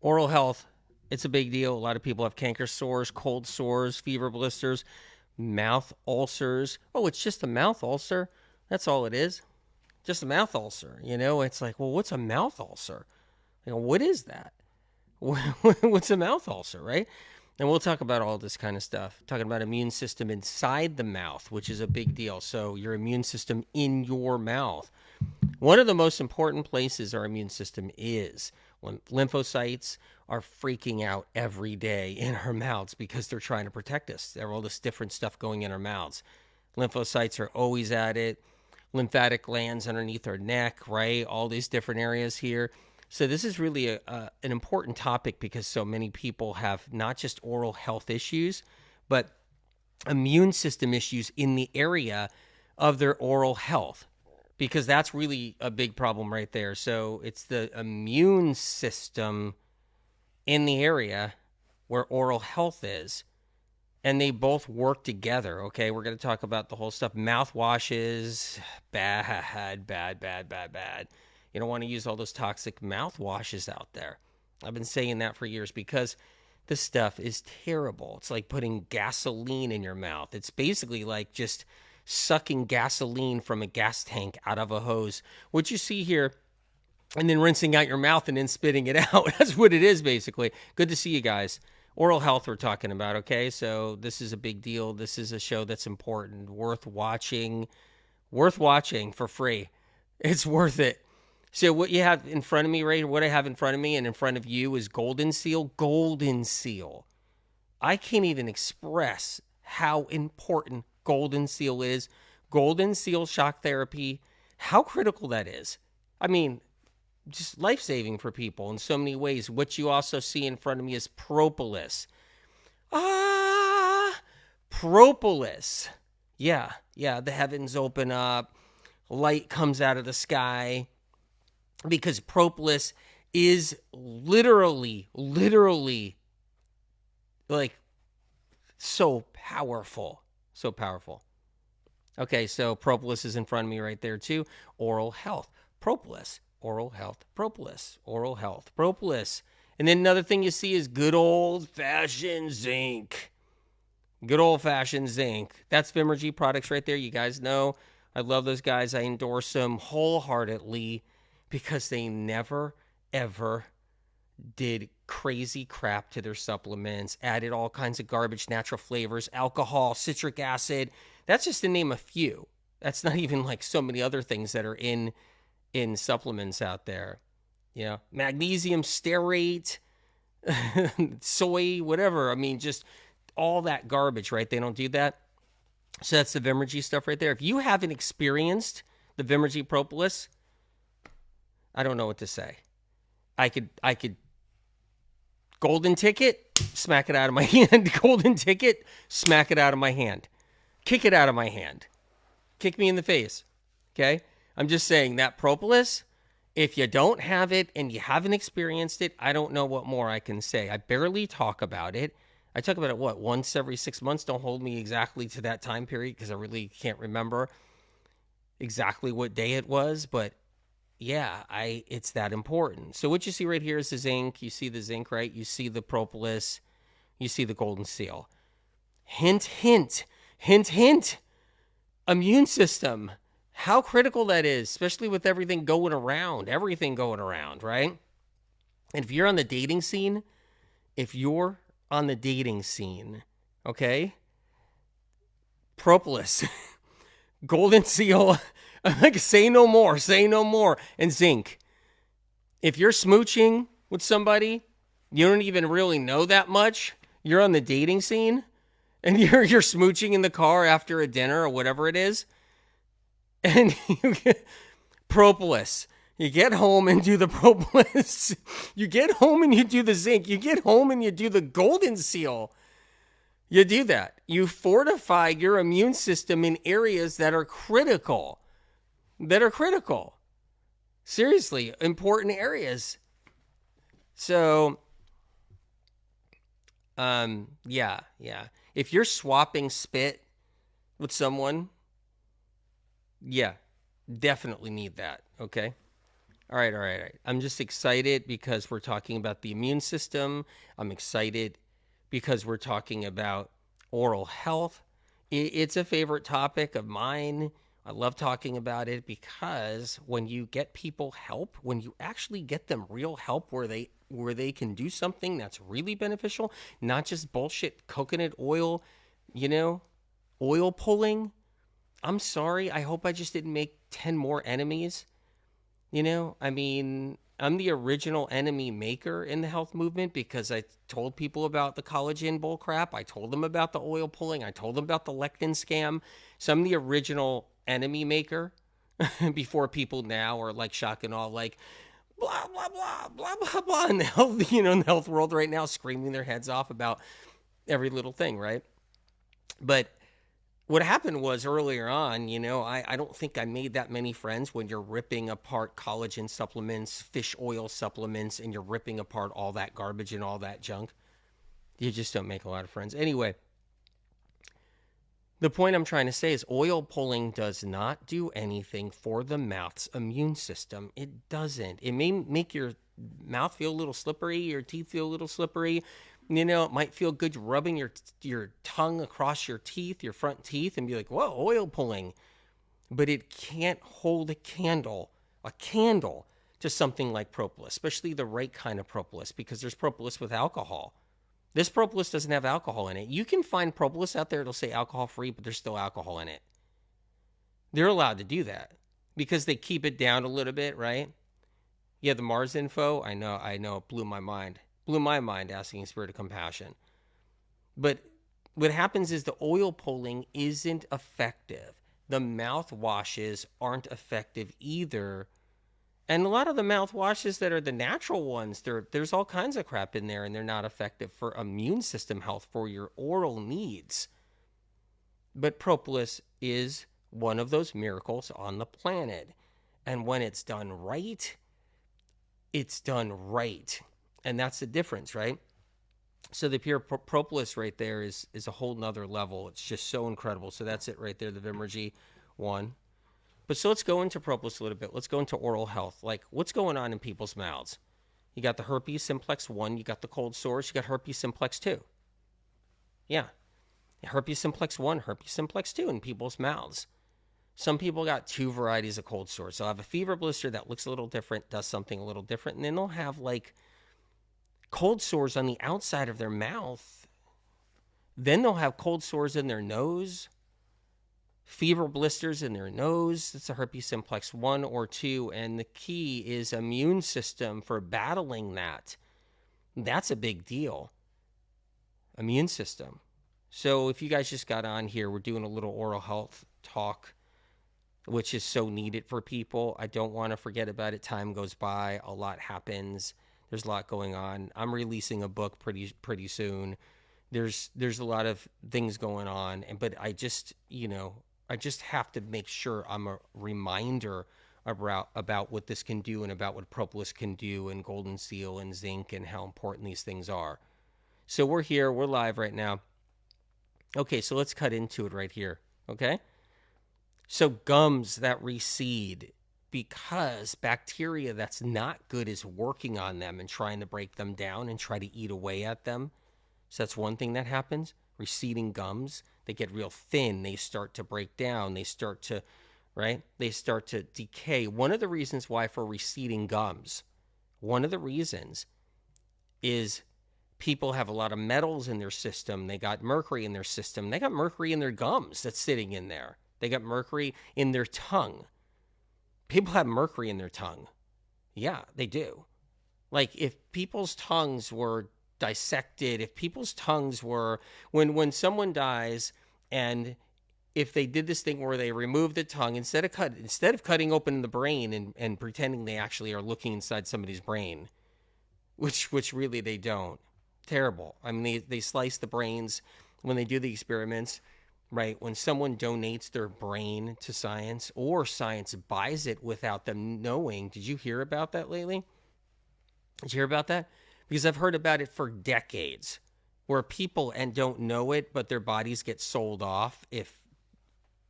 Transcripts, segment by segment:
Oral health, it's a big deal. A lot of people have canker sores, cold sores, fever blisters, mouth ulcers. Oh, it's just a mouth ulcer. That's all it is. Just a mouth ulcer. It's like, well, what's a mouth ulcer? What is that? What's a mouth ulcer, right? And we'll talk about all this kind of stuff. Talking about immune system inside the mouth, which is a big deal. So your immune system in your mouth. One of the most important places our immune system is when lymphocytes are freaking out every day in our mouths because they're trying to protect us. There are all this different stuff going in our mouths. Lymphocytes are always at it. Lymphatic glands underneath our neck, right? All these different areas here. So this is really an important topic because so many people have not just oral health issues, but immune system issues in the area of their oral health, because that's really a big problem right there. So it's the immune system in the area where oral health is, and they both work together. Okay, we're going to talk about the whole stuff. Mouthwashes, bad. You don't want to use all those toxic mouthwashes out there. I've been saying that for years because this stuff is terrible. It's like putting gasoline in your mouth. It's basically like just sucking gasoline from a gas tank out of a hose. What you see here, and then rinsing out your mouth and then spitting it out. That's what it is, basically. Good to see you guys. Oral health we're talking about, okay? So this is a big deal. This is a show that's important, worth watching for free. It's worth it. So what you have in front of me, right? What I have in front of me and in front of you is Golden Seal. Golden Seal. I can't even express how important Golden Seal is. Golden Seal shock therapy, how critical that is. I mean, just life-saving for people in so many ways. What you also see in front of me is propolis. Propolis. Yeah, the heavens open up. Light comes out of the sky. Because propolis is literally, like, so powerful. So powerful. Okay, so propolis is in front of me right there too. Oral health. Propolis. Oral health. Propolis. Oral health. Propolis. And then another thing you see is good old-fashioned zinc. Good old-fashioned zinc. That's Vimergy products right there. You guys know I love those guys. I endorse them wholeheartedly, because they never, ever did crazy crap to their supplements, added all kinds of garbage, natural flavors, alcohol, citric acid. That's just to name a few. That's not even like so many other things that are in supplements out there. Magnesium stearate, soy, whatever. I mean, just all that garbage, right? They don't do that. So that's the Vimergy stuff right there. If you haven't experienced the Vimergy propolis, I don't know what to say. I could golden ticket, smack it out of my hand. Golden ticket, smack it out of my hand. Kick it out of my hand. Kick me in the face. Okay? I'm just saying that propolis, if you don't have it and you haven't experienced it, I don't know what more I can say. I barely talk about it. I talk about it, once every 6 months? Don't hold me exactly to that time period because I really can't remember exactly what day it was, but yeah, it's that important. So what you see right here is the zinc. You see the zinc, right? You see the propolis. You see the Golden Seal. Hint, hint. Hint, hint. Immune system. How critical that is, especially with everything going around, right? And if you're on the dating scene, okay? Propolis. Golden Seal. Like, say no more. And zinc. If you're smooching with somebody, you don't even really know that much. You're on the dating scene, and you're smooching in the car after a dinner or whatever it is, and you get propolis. You get home and do the propolis. You get home and you do the zinc. You get home and you do the Golden Seal. You do that. You fortify your immune system in areas that are critical. Seriously, important areas. So, yeah. If you're swapping spit with someone, yeah, definitely need that, okay? All right. I'm just excited because we're talking about the immune system. I'm excited because we're talking about oral health. It's a favorite topic of mine. I love talking about it because when you get people help, when you actually get them real help where they can do something that's really beneficial, not just bullshit coconut oil, you know, oil pulling. I'm sorry. I hope I just didn't make 10 more enemies. I mean, I'm the original enemy maker in the health movement because I told people about the collagen bull crap. I told them about the oil pulling. I told them about the lectin scam. So I'm the original enemy maker before people now are like shock and awe, like blah, blah, blah, blah, blah, blah in the health, in the health world right now, screaming their heads off about every little thing, right? But what happened was earlier on, I don't think I made that many friends when you're ripping apart collagen supplements, fish oil supplements, and you're ripping apart all that garbage and all that junk. You just don't make a lot of friends. Anyway, the point I'm trying to say is oil pulling does not do anything for the mouth's immune system. It doesn't. It may make your mouth feel a little slippery, your teeth feel a little slippery. It might feel good rubbing your tongue across your teeth, your front teeth, and be like, whoa, oil pulling. But it can't hold a candle to something like propolis, especially the right kind of propolis, because there's propolis with alcohol. This propolis doesn't have alcohol in it. You can find propolis out there, it'll say alcohol free, but there's still alcohol in it. They're allowed to do that because they keep it down a little bit, right? Yeah, the Mars info, I know, it blew my mind. Blew my mind asking Spirit of Compassion. But what happens is the oil pulling isn't effective. The mouthwashes aren't effective either. And a lot of the mouthwashes that are the natural ones, there's all kinds of crap in there, and they're not effective for immune system health, for your oral needs. But propolis is one of those miracles on the planet. And when it's done right, it's done right. And that's the difference, right? So the pure propolis right there is a whole nother level. It's just so incredible. So that's it right there, the Vimergy one. But so let's go into propolis a little bit. Let's go into oral health. Like, what's going on in people's mouths? You got the herpes simplex 1, you got the cold sores, you got herpes simplex 2. Yeah. Herpes simplex 1, herpes simplex 2 in people's mouths. Some people got 2 varieties of cold sores. They'll have a fever blister that looks a little different, does something a little different, and then they'll have like cold sores on the outside of their mouth. Then they'll have cold sores in their nose, fever blisters in their nose. That's a herpes simplex 1 or 2. And the key is immune system for battling that. That's a big deal. Immune system. So if you guys just got on here, we're doing a little oral health talk, which is so needed for people. I don't want to forget about it. Time goes by. A lot happens. There's a lot going on. I'm releasing a book pretty soon. There's a lot of things going on, but I just have to make sure I'm a reminder about what this can do and about what propolis can do and golden seal and zinc and how important these things are. So we're here. We're live right now. Okay, so let's cut into it right here. Okay? So gums that recede because bacteria that's not good is working on them and trying to break them down and try to eat away at them. So that's one thing that happens. Receding gums, they get real thin. They start to break down. They start to decay. One of the reasons why for receding gums, one of the reasons is people have a lot of metals in their system. They got mercury in their system. They got mercury in their gums that's sitting in there. They got mercury in their tongue. People have mercury in their tongue. Yeah, they do. Like if people's tongues were dissected, if people's tongues were, when someone dies, and if they did this thing where they remove the tongue, instead of cutting open the brain and pretending they actually are looking inside somebody's brain, which really they don't. Terrible. I mean, they slice the brains when they do the experiments. Right, when someone donates their brain to science or science buys it without them knowing. Did you hear about that lately? Did you hear about that? Because I've heard about it for decades where people don't know it, but their bodies get sold off. If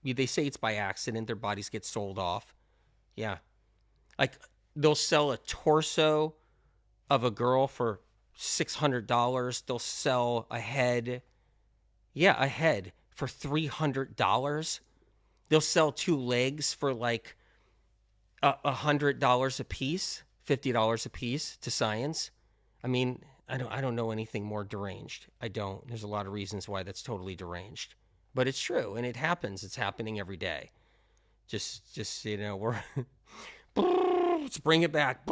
they say it's by accident, their bodies get sold off. Yeah. Like They'll sell a torso of a girl for $600. They'll sell a head, a head for $300. They'll sell two legs for like $100 a piece, $50 a piece to science. I mean, I don't know anything more deranged. I don't. There's a lot of reasons why that's totally deranged, but it's true and it happens. It's happening every day. Just we're let's bring it back.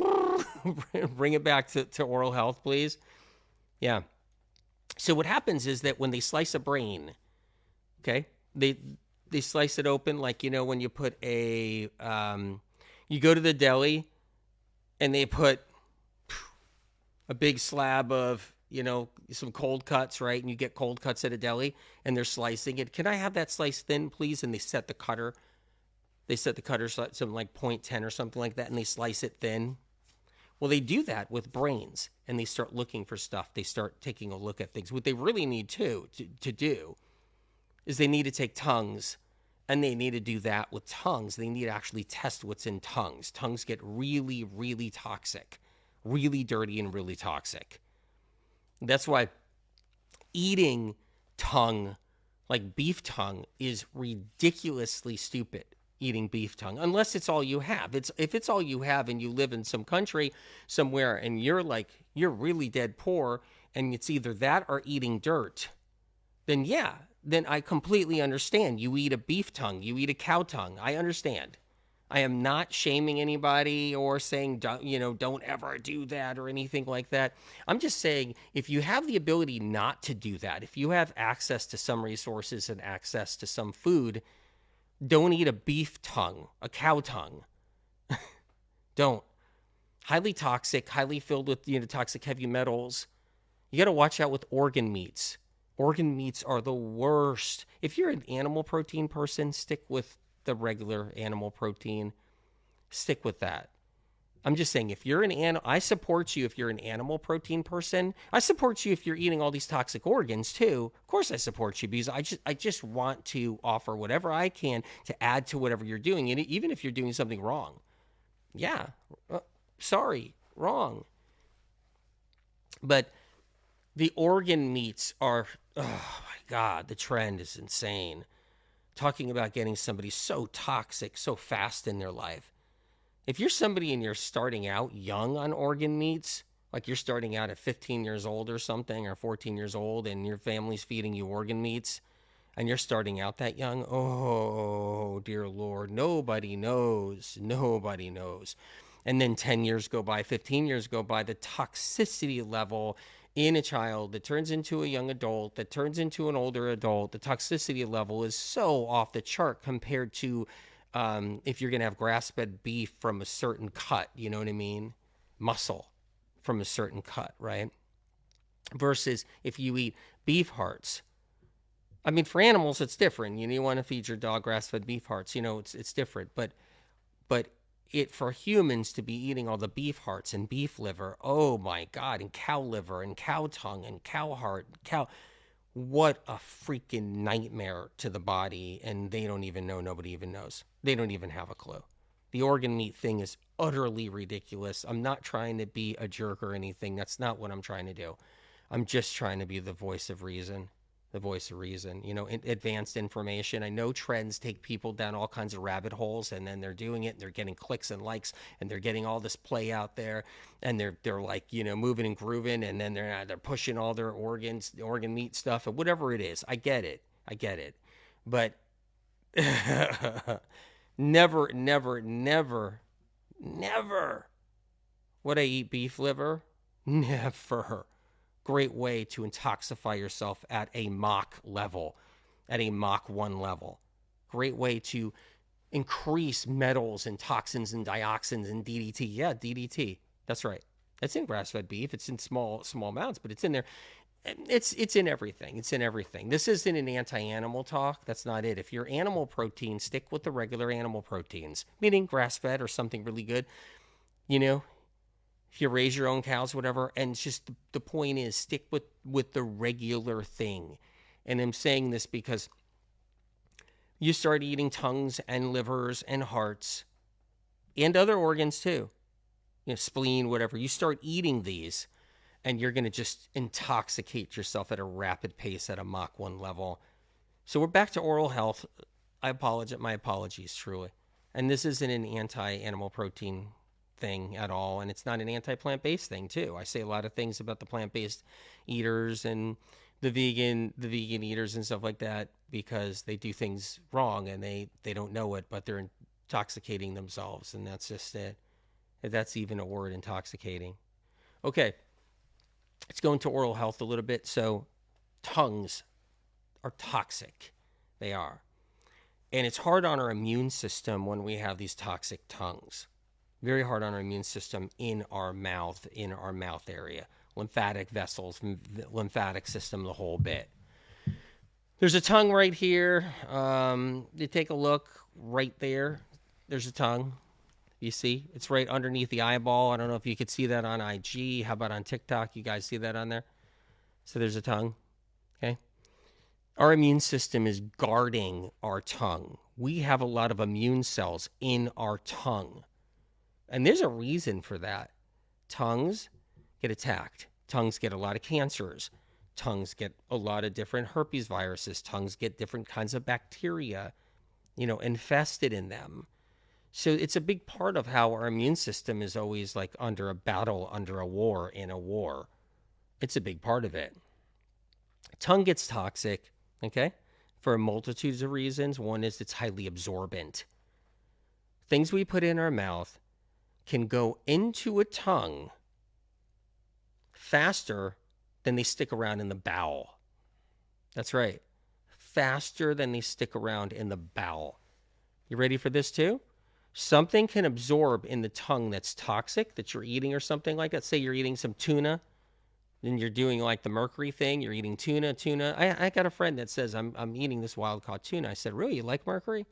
Bring it back to oral health, please. Yeah. So what happens is that when they slice a brain, okay, they slice it open like, when you put you go to the deli and they put a big slab of, some cold cuts, right? And you get cold cuts at a deli and they're slicing it. Can I have that sliced thin, please? And they set the cutter. They set the cutter something like 0.10 or something like that, and they slice it thin. Well, they do that with brains, and they start looking for stuff. They start taking a look at things. What they really need to do is they need to take tongues, and they need to do that with tongues. They need to actually test what's in tongues. Tongues get really, really toxic, really dirty and really toxic. That's why eating tongue, like beef tongue, is ridiculously stupid. Eating beef tongue, unless it's all you have. If it's all you have and you live in some country somewhere and you're really dead poor and it's either that or eating dirt, then I completely understand. You eat a beef tongue, you eat a cow tongue. I understand. I am not shaming anybody or saying don't ever do that or anything like that. I'm just saying if you have the ability not to do that, if you have access to some resources and access to some food, don't eat a beef tongue, a cow tongue. Don't. Highly toxic, highly filled with toxic heavy metals. You got to watch out with organ meats. Organ meats are the worst. If you're an animal protein person, stick with the regular animal protein. Stick with that. I'm just saying, if you're an animal, I support you if you're an animal protein person. I support you if you're eating all these toxic organs too. Of course I support you because I just want to offer whatever I can to add to whatever you're doing, and even if you're doing something wrong. Yeah, sorry, wrong. But the organ meats are, oh my God, the trend is insane. Talking about getting somebody so toxic so fast in their life. If you're somebody and you're starting out young on organ meats, like you're starting out at 15 years old or something, or 14 years old, and your family's feeding you organ meats, and you're starting out that young, oh, dear Lord, nobody knows. Nobody knows. And then 10 years go by, 15 years go by, the toxicity level in a child that turns into a young adult, that turns into an older adult, the toxicity level is so off the chart compared to if you're going to have grass-fed beef from a certain cut, you know what I mean? Muscle from a certain cut, right? Versus if you eat beef hearts. I mean, for animals, it's different. You want to feed your dog grass-fed beef hearts. It's different. But for humans to be eating all the beef hearts and beef liver, oh my God, and cow liver and cow tongue and cow heart, what a freaking nightmare to the body. And they don't even know. Nobody even knows. They don't even have a clue. The organ meat thing is utterly ridiculous. I'm not trying to be a jerk or anything. That's not what I'm trying to do. I'm just trying to be the voice of reason. The voice of reason, advanced information. I know trends take people down all kinds of rabbit holes, and then they're doing it, and they're getting clicks and likes, and they're getting all this play out there, and they're like, moving and grooving, and then they're pushing all their organs, the organ meat stuff, and whatever it is. I get it. But never would I eat beef liver. Never. Great way to intoxify yourself at a Mach level, at a Mach 1 level. Great way to increase metals and toxins and dioxins and DDT. Yeah, DDT. That's right. That's in grass-fed beef. It's in small amounts, but it's in there. It's in everything. It's in everything. This isn't an anti-animal talk. That's not it. If you're animal protein, stick with the regular animal proteins, meaning grass-fed or something really good. If you raise your own cows, whatever, and it's just the point is stick with the regular thing. And I'm saying this because you start eating tongues and livers and hearts and other organs too. spleen, whatever. You start eating these, and you're going to just intoxicate yourself at a rapid pace at a Mach 1 level. So we're back to oral health. I apologize. My apologies, truly. And this isn't an anti-animal protein thing at all, and it's not an anti-plant-based thing, too. I say a lot of things about the plant-based eaters and the vegan eaters and stuff like that because they do things wrong and they don't know it, but they're intoxicating themselves, and that's just it. If that's even a word, intoxicating. Okay, let's go into oral health a little bit. So tongues are toxic. They are. And it's hard on our immune system when we have these toxic tongues. Very hard on our immune system in our mouth area. Lymphatic vessels, lymphatic system, the whole bit. There's a tongue right here. You take a look right there. There's a tongue. You see? It's right underneath the eyeball. I don't know if you could see that on IG. How about on TikTok? You guys see that on there? So there's a tongue. Okay? Our immune system is guarding our tongue. We have a lot of immune cells in our tongue. And there's a reason for that. Tongues get attacked. Tongues get a lot of cancers. Tongues get a lot of different herpes viruses. Tongues get different kinds of bacteria, infested in them. So it's a big part of how our immune system is always like under a battle, under a war, in a war. It's a big part of it. Tongue gets toxic, okay, for multitudes of reasons. One is it's highly absorbent. Things we put in our mouth can go into a tongue faster than they stick around in the bowel. That's right. Faster than they stick around in the bowel. You ready for this too? Something can absorb in the tongue that's toxic that you're eating or something like that. Say you're eating some tuna, then you're doing like the mercury thing. You're eating tuna. I got a friend that says, I'm eating this wild-caught tuna. I said, really? You like mercury?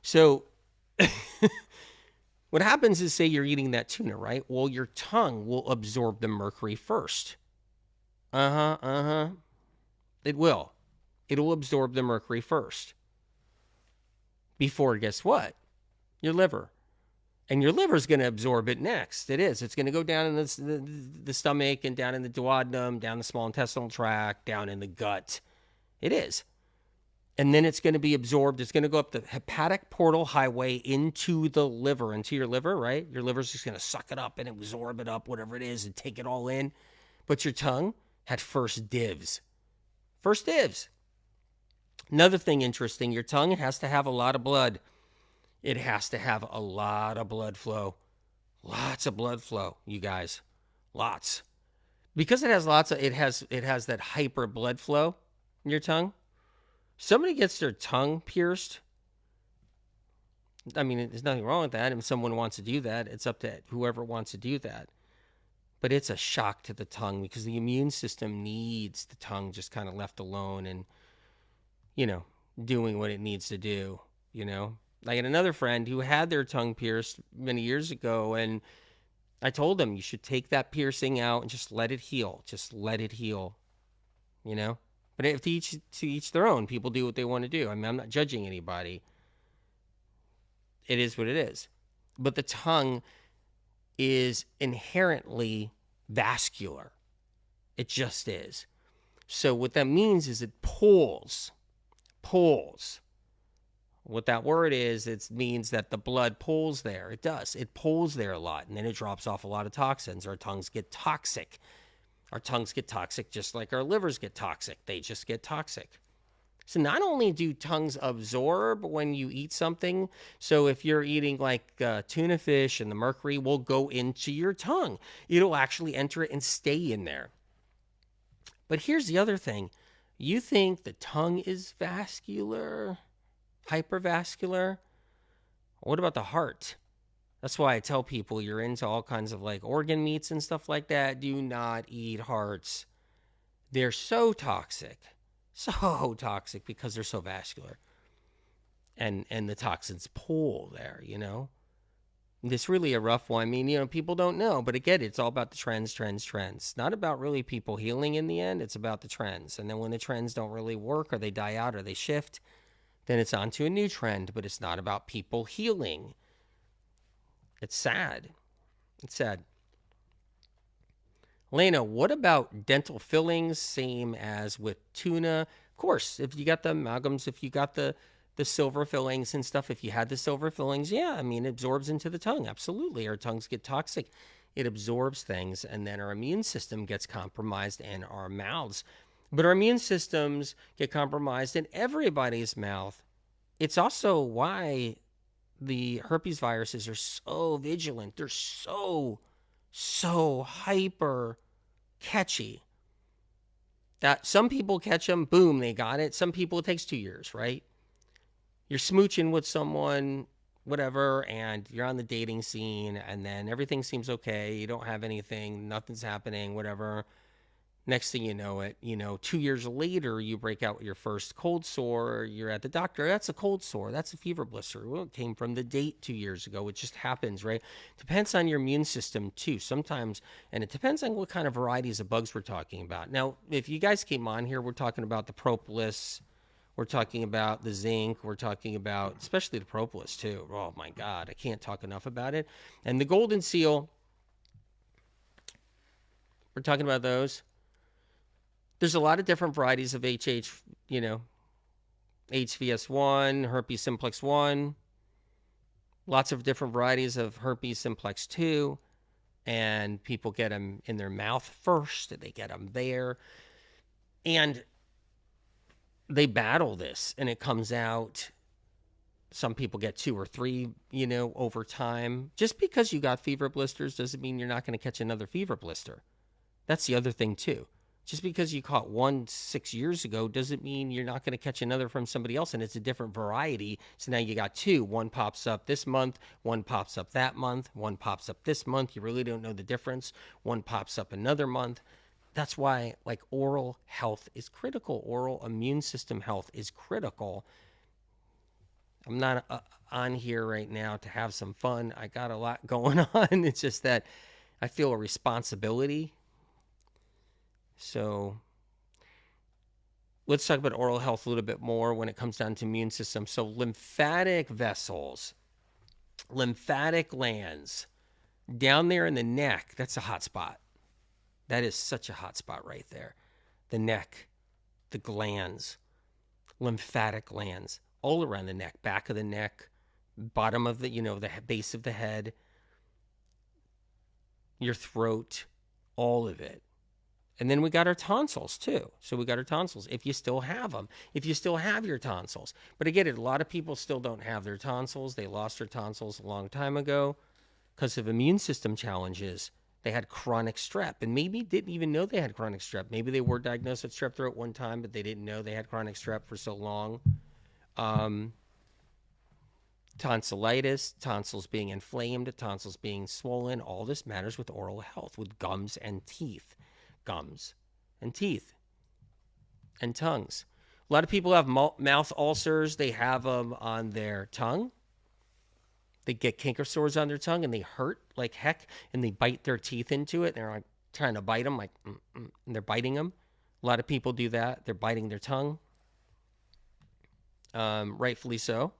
So what happens is, say you're eating that tuna, right? Well, your tongue will absorb the mercury first. It will. It'll absorb the mercury first. Before, guess what? Your liver. And your liver's going to absorb it next. It is. It's going to go down in the stomach and down in the duodenum, down the small intestinal tract, down in the gut. It is. And then it's going to be absorbed. It's going to go up the hepatic portal highway into the liver, into your liver, right? Your liver's just going to suck it up and absorb it up, whatever it is, and take it all in. But your tongue had first dibs. First dibs. Another thing interesting, your tongue has to have a lot of blood. It has to have a lot of blood flow. Lots of blood flow, you guys. Lots. Because it has that hyper blood flow in your tongue. Somebody gets their tongue pierced. I mean, there's nothing wrong with that. If someone wants to do that, it's up to whoever wants to do that. But it's a shock to the tongue because the immune system needs the tongue just kind of left alone and, doing what it needs to do, I had another friend who had their tongue pierced many years ago, and I told him, you should take that piercing out and just let it heal. Just let it heal, But if to each their own, people do what they want to do. I mean, I'm not judging anybody. It is what it is. But the tongue is inherently vascular. It just is. So what that means is it pulls. What that word is, it means that the blood pulls there. It does. It pulls there a lot, and then it drops off a lot of toxins. Our tongues get toxic. Our tongues get toxic just like our livers get toxic. They just get toxic. So not only do tongues absorb when you eat something, so if you're eating like tuna fish and the mercury will go into your tongue, it'll actually enter it and stay in there. But here's the other thing. You think the tongue is vascular, hypervascular? What about the heart? That's why I tell people you're into all kinds of like organ meats and stuff like that. Do not eat hearts. They're so toxic because they're so vascular. And the toxins pull there, It's really a rough one. I mean, people don't know, but again, it's all about the trends. It's not about really people healing in the end. It's about the trends. And then when the trends don't really work or they die out or they shift, then it's on to a new trend, but it's not about people healing. It's sad. It's sad. Lena, what about dental fillings? Same as with tuna. Of course, if you got the amalgams, if you got the silver fillings and stuff, if you had the silver fillings, yeah, I mean, it absorbs into the tongue. Absolutely. Our tongues get toxic. It absorbs things, and then our immune system gets compromised in our mouths. But our immune systems get compromised in everybody's mouth. It's also why the herpes viruses are so vigilant. They're so hyper catchy that some people catch them, boom, they got it. Some people, it takes 2 years, right? You're smooching with someone, whatever, and you're on the dating scene, and then everything seems okay. You don't have anything, nothing's happening, whatever. Next thing you know it, 2 years later, you break out with your first cold sore. You're at the doctor. That's a cold sore. That's a fever blister. Well, it came from the date 2 years ago. It just happens, right? Depends on your immune system, too. Sometimes, and it depends on what kind of varieties of bugs we're talking about. Now, if you guys came on here, we're talking about the propolis. We're talking about the zinc. We're talking about, especially the propolis, too. Oh, my God. I can't talk enough about it. And the golden seal, we're talking about those. There's a lot of different varieties of HVS1, herpes simplex 1, lots of different varieties of herpes simplex 2, and people get them in their mouth first. They get them there, and they battle this, and it comes out. Some people get 2 or 3, over time. Just because you got fever blisters doesn't mean you're not going to catch another fever blister. That's the other thing, too. Just because you caught one 6 years ago doesn't mean you're not going to catch another from somebody else, and it's a different variety. So now you got 2. One pops up this month, one pops up that month, one pops up this month. You really don't know the difference. One pops up another month. That's why, oral health is critical. Oral immune system health is critical. I'm not on here right now to have some fun. I got a lot going on. It's just that I feel a responsibility. So let's talk about oral health a little bit more when it comes down to immune system. So lymphatic vessels, lymphatic glands down there in the neck, that's a hot spot. That is such a hot spot right there. The neck, the glands, lymphatic glands all around the neck, back of the neck, bottom of the, the base of the head, your throat, all of it. And then we got our tonsils, too. So we got our tonsils, if you still have them, if you still have your tonsils. But again, a lot of people still don't have their tonsils. They lost their tonsils a long time ago because of immune system challenges. They had chronic strep and maybe didn't even know they had chronic strep. Maybe they were diagnosed with strep throat one time, but they didn't know they had chronic strep for so long. Tonsillitis, tonsils being inflamed, tonsils being swollen, all this matters with oral health, with gums and teeth. Gums and teeth and tongues. A lot of people have mouth ulcers. They have them on their tongue. They get canker sores on their tongue and they hurt like heck, and they bite their teeth into it. They're trying to bite them, and they're biting them. A lot of people do that. They're biting their tongue. Rightfully so.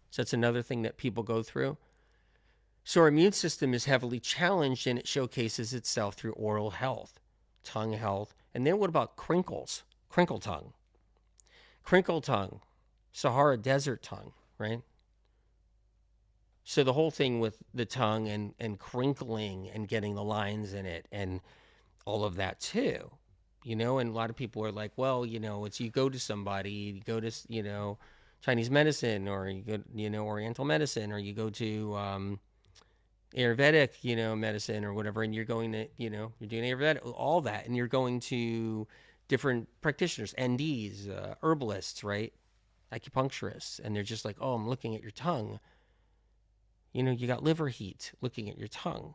So that's another thing that people go through. So our immune system is heavily challenged, and it showcases itself through oral health, tongue health. And then what about crinkles? Crinkle tongue. Crinkle tongue. Sahara Desert tongue, right? So the whole thing with the tongue and crinkling and getting the lines in it and all of that too, and a lot of people are like, well, it's you go to somebody, you go to, Chinese medicine, or you go, Oriental medicine, or you go to Ayurvedic, medicine or whatever, and you're going to, you're doing Ayurvedic, all that, and you're going to different practitioners, NDs, herbalists, right? Acupuncturists, and they're just like, oh, I'm looking at your tongue. You got liver heat looking at your tongue,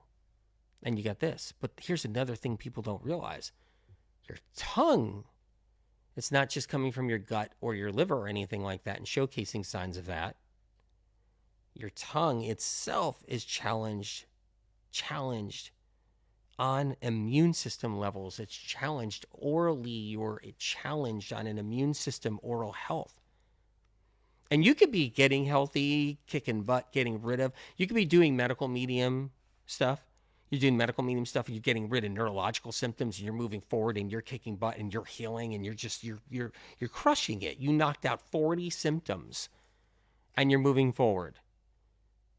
and you got this. But here's another thing people don't realize. Your tongue, it's not just coming from your gut or your liver or anything like that and showcasing signs of that. Your tongue itself is challenged on immune system levels. It's challenged orally, or it's challenged on an immune system oral health. And you could be getting healthy, kicking butt, getting rid of. You could be doing medical medium stuff. You're doing medical medium stuff, and you're getting rid of neurological symptoms. And you're moving forward, and you're kicking butt, and you're healing, and you're crushing it. You knocked out 40 symptoms, and you're moving forward.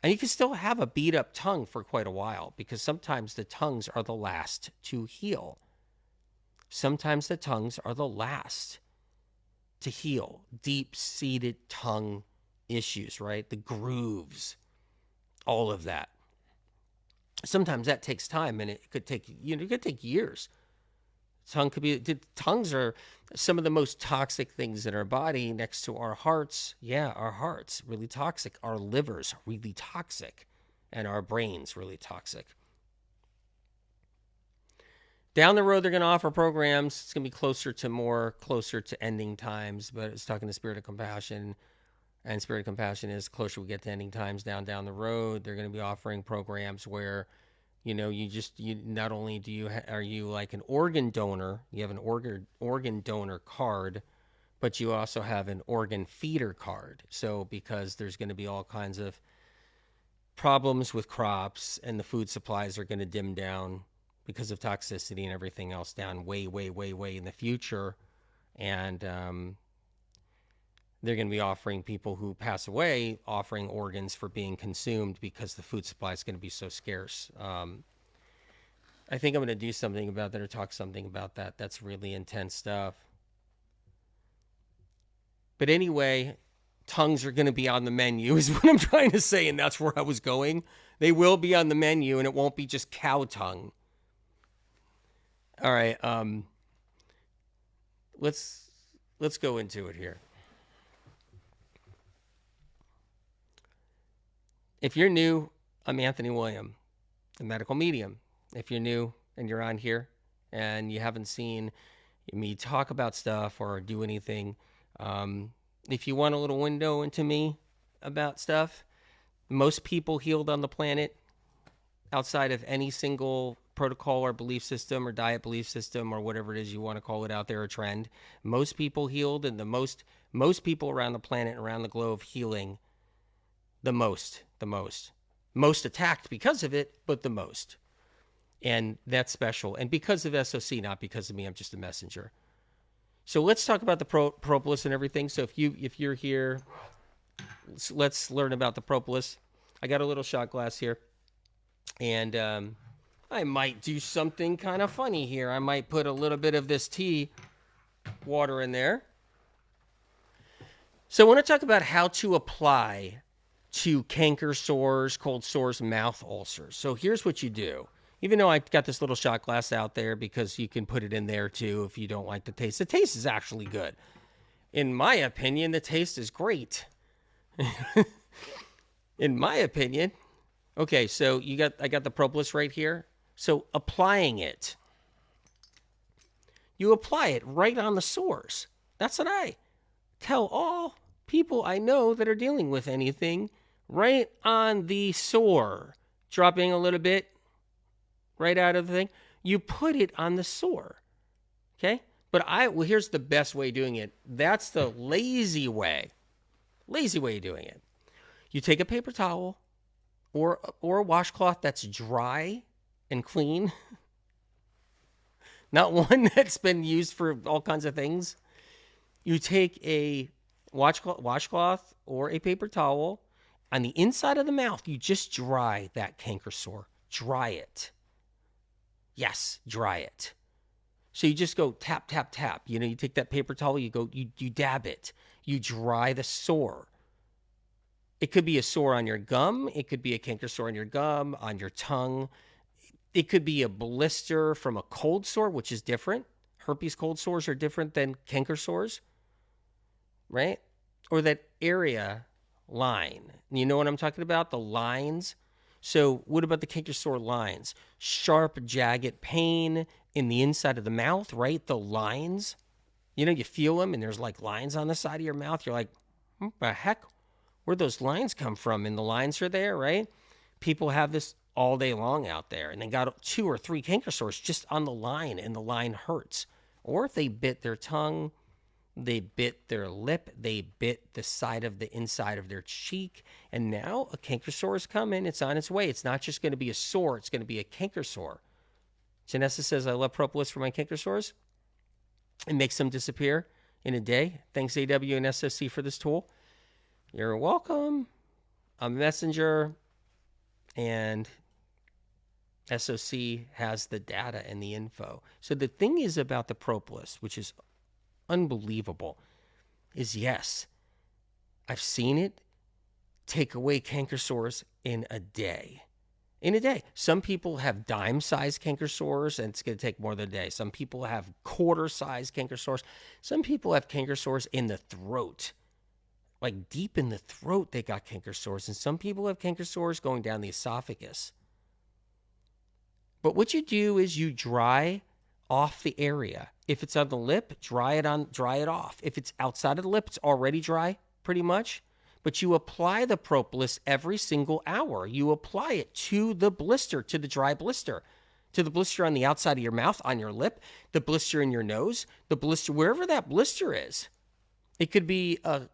And you can still have a beat up tongue for quite a while, because sometimes the tongues are the last to heal. Sometimes the tongues are the last to heal. Deep-seated tongue issues, right? The grooves, all of that. Sometimes that takes time, and it could take, it could take years. Tongues are some of the most toxic things in our body next to our hearts. Yeah, our hearts, really toxic. Our livers, really toxic. And our brains, really toxic. Down the road, they're going to offer programs. It's going to be closer to ending times, but it's talking to Spirit of Compassion. And Spirit of Compassion is closer we get to ending times down the road. They're going to be offering programs where, you not only are you like an organ donor, you have an organ donor card, but you also have an organ feeder card. So because there's going to be all kinds of problems with crops, and the food supplies are going to dim down because of toxicity and everything else down way, way, way, way in the future. And they're going to be offering people who pass away, offering organs for being consumed because the food supply is going to be so scarce. I think I'm going to do something about that, or talk something about that. That's really intense stuff. But anyway, tongues are going to be on the menu is what I'm trying to say, and that's where I was going. They will be on the menu, and it won't be just cow tongue. All right, let's go into it here. If you're new, I'm Anthony William, the medical medium. If you're new and you're on here and you haven't seen me talk about stuff or do anything, if you want a little window into me about stuff, most people healed on the planet outside of any single protocol or belief system or diet belief system or whatever it is you want to call it out there, a trend. Most people healed, and the most people around the planet and around the globe healing the most attacked because of it, but the most. And that's special. And because of SOC, not because of me, I'm just a messenger. So let's talk about the propolis and everything. So if you're here, let's learn about the propolis. I got a little shot glass here, and I might do something kind of funny here. I might put a little bit of this tea water in there. So I want to talk about how to apply to canker sores, cold sores, mouth ulcers. So here's what you do. Even though I got this little shot glass out there because you can put it in there too if you don't like the taste. The taste is actually good. In my opinion, the taste is great. In my opinion. Okay, so I got the propolis right here. So applying it. You apply it right on the sores. That's what I tell all people I know that are dealing with anything. Right on the sore. Dropping a little bit right out of the thing. You put it on the sore. Okay? But here's the best way of doing it. That's the lazy way. Lazy way of doing it. You take a paper towel or a washcloth that's dry and clean. Not one that's been used for all kinds of things. You take a washcloth or a paper towel. On the inside of the mouth, you just dry that canker sore. Dry it. Yes, dry it. So you just go tap, tap, tap. You take that paper towel, you dab it. You dry the sore. It could be a sore on your gum. It could be a canker sore on your gum, on your tongue. It could be a blister from a cold sore, which is different. Herpes cold sores are different than canker sores, right? Or that area line. You know what I'm talking about? The lines. So what about the canker sore lines? Sharp, jagged pain in the inside of the mouth, right? The lines. You feel them, and there's like lines on the side of your mouth. You're like, what the heck? Where'd those lines come from? And the lines are there, right? People have this all day long out there, and they got 2 or 3 canker sores just on the line, and the line hurts. Or if they bit their tongue, They bit their lip. They bit the side of the inside of their cheek. And now a canker sore is coming. It's on its way. It's not just going to be a sore. It's going to be a canker sore. Janessa says, I love propolis for my canker sores. It makes them disappear in a day. Thanks, AW and SSC, for this tool. You're welcome. I'm a messenger. And SOC has the data and the info. So the thing is about the propolis, which is unbelievable, is yes, I've seen it take away canker sores in a day. In a day. Some people have dime-sized canker sores, and it's going to take more than a day. Some people have quarter-sized canker sores. Some people have canker sores in the throat. Like deep in the throat, they got canker sores. And some people have canker sores going down the esophagus. But what you do is you dry off the area. If it's on the lip, dry it off. If it's outside of the lip, it's already dry, pretty much. But you apply the propolis every single hour. You apply it to the blister, to the dry blister, to the blister on the outside of your mouth, on your lip, the blister in your nose, the blister, wherever that blister is. It could be a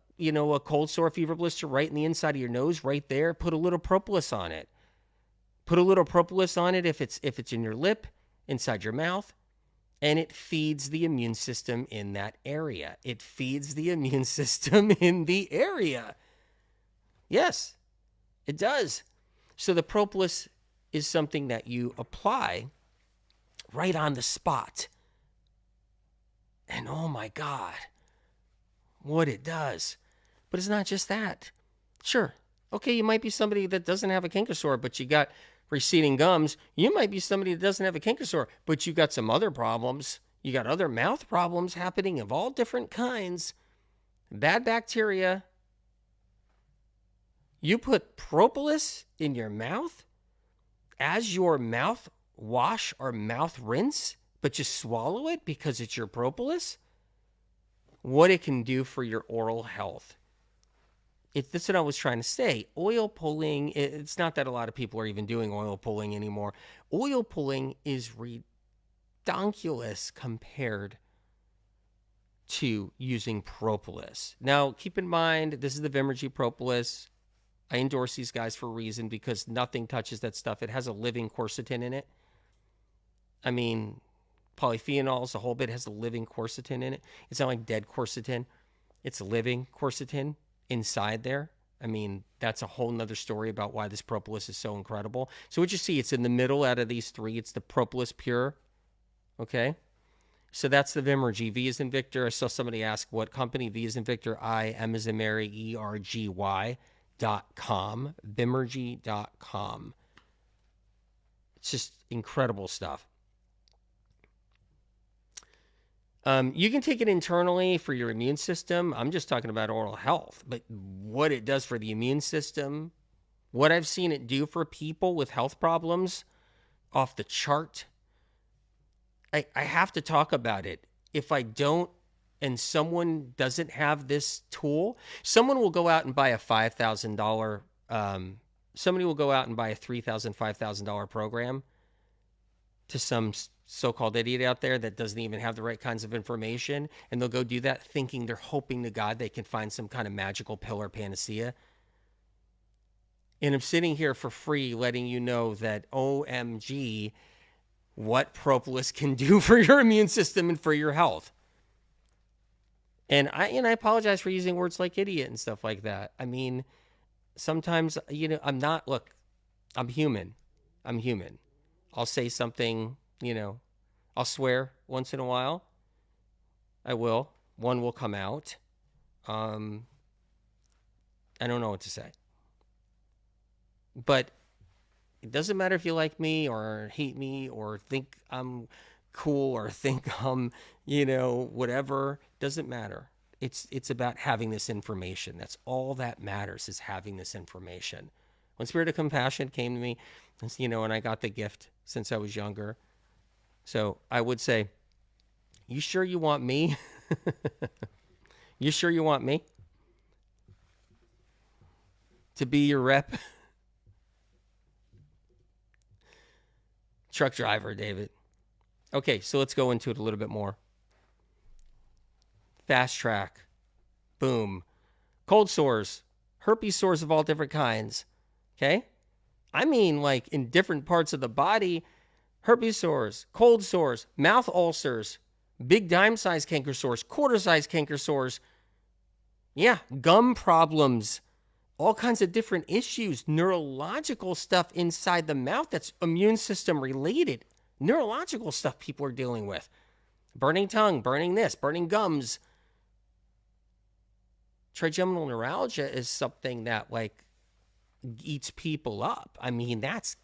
cold sore fever blister right in the inside of your nose, right there. Put a little propolis on it. Put a little propolis on it if it's in your lip, inside your mouth. And it feeds the immune system in that area. It feeds the immune system in the area. Yes, it does. So the propolis is something that you apply right on the spot. And oh my God, what it does. But it's not just that. Sure. Okay, you might be somebody that doesn't have a canker sore, but you got receding gums. You might be somebody that doesn't have a canker sore, but you got some other problems. You got other mouth problems happening of all different kinds. Bad bacteria. You put propolis in your mouth as your mouth wash or mouth rinse, but you swallow it because it's your propolis. What it can do for your oral health. That's what I was trying to say. Oil pulling, it's not that a lot of people are even doing oil pulling anymore. Oil pulling is redonkulous compared to using propolis. Now, keep in mind, this is the Vimergy propolis. I endorse these guys for a reason because nothing touches that stuff. It has a living quercetin in it. I mean, polyphenols, the whole bit has a living quercetin in it. It's not like dead quercetin. It's living quercetin inside there. I mean, that's a whole nother story about why this propolis is so incredible. So what you see, it's in the middle out of these three. It's the propolis pure. Okay. So that's the Vimergy. V as in Victor. I saw somebody ask what company. V as in Victor. M as in Mary. ERGY.com. Vimergy.com. It's just incredible stuff. You can take it internally for your immune system. I'm just talking about oral health, but what it does for the immune system, what I've seen it do for people with health problems, off the chart. I have to talk about it. If I don't, and someone doesn't have this tool, someone will go out and buy a $5,000, somebody will go out and buy a $3,000, $5,000 program to some so-called idiot out there that doesn't even have the right kinds of information, and they'll go do that thinking they're hoping to God they can find some kind of magical pill or panacea. And I'm sitting here for free letting you know that OMG, what propolis can do for your immune system and for your health. And I apologize for using words like idiot and stuff like that. I mean, sometimes, I'm human. I'll say something, I'll swear once in a while. I will. One will come out. I don't know what to say. But it doesn't matter if you like me or hate me or think I'm cool or think I'm, whatever. Doesn't matter. It's about having this information. That's all that matters, is having this information. When Spirit of Compassion came to me, and I got the gift since I was younger. So I would say, you sure you want me? You sure you want me to be your rep? Truck driver, David. Okay, so let's go into it a little bit more. fast track. Boom. Cold sores, herpes sores of all different kinds. Okay? I mean, like in different parts of the body, herpes sores, cold sores, mouth ulcers, big dime-sized canker sores, quarter-sized canker sores. Yeah, gum problems, all kinds of different issues, neurological stuff inside the mouth that's immune system related. Neurological stuff people are dealing with. Burning tongue, burning this, burning gums. Trigeminal neuralgia is something that like eats people up. I mean, that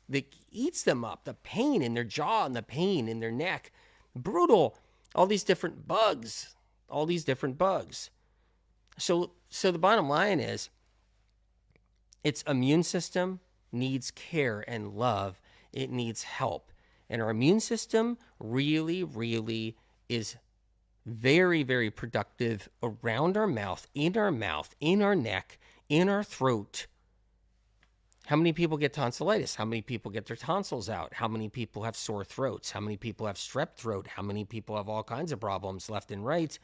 eats them up. The pain in their jaw and the pain in their neck. Brutal. All these different bugs. So the bottom line is, its immune system needs care and love. It needs help. And our immune system really, really is very, very productive around our mouth, in our neck, in our throat. How many people get tonsillitis? How many people get their tonsils out? How many people have sore throats? How many people have strep throat? How many people have all kinds of problems left and right?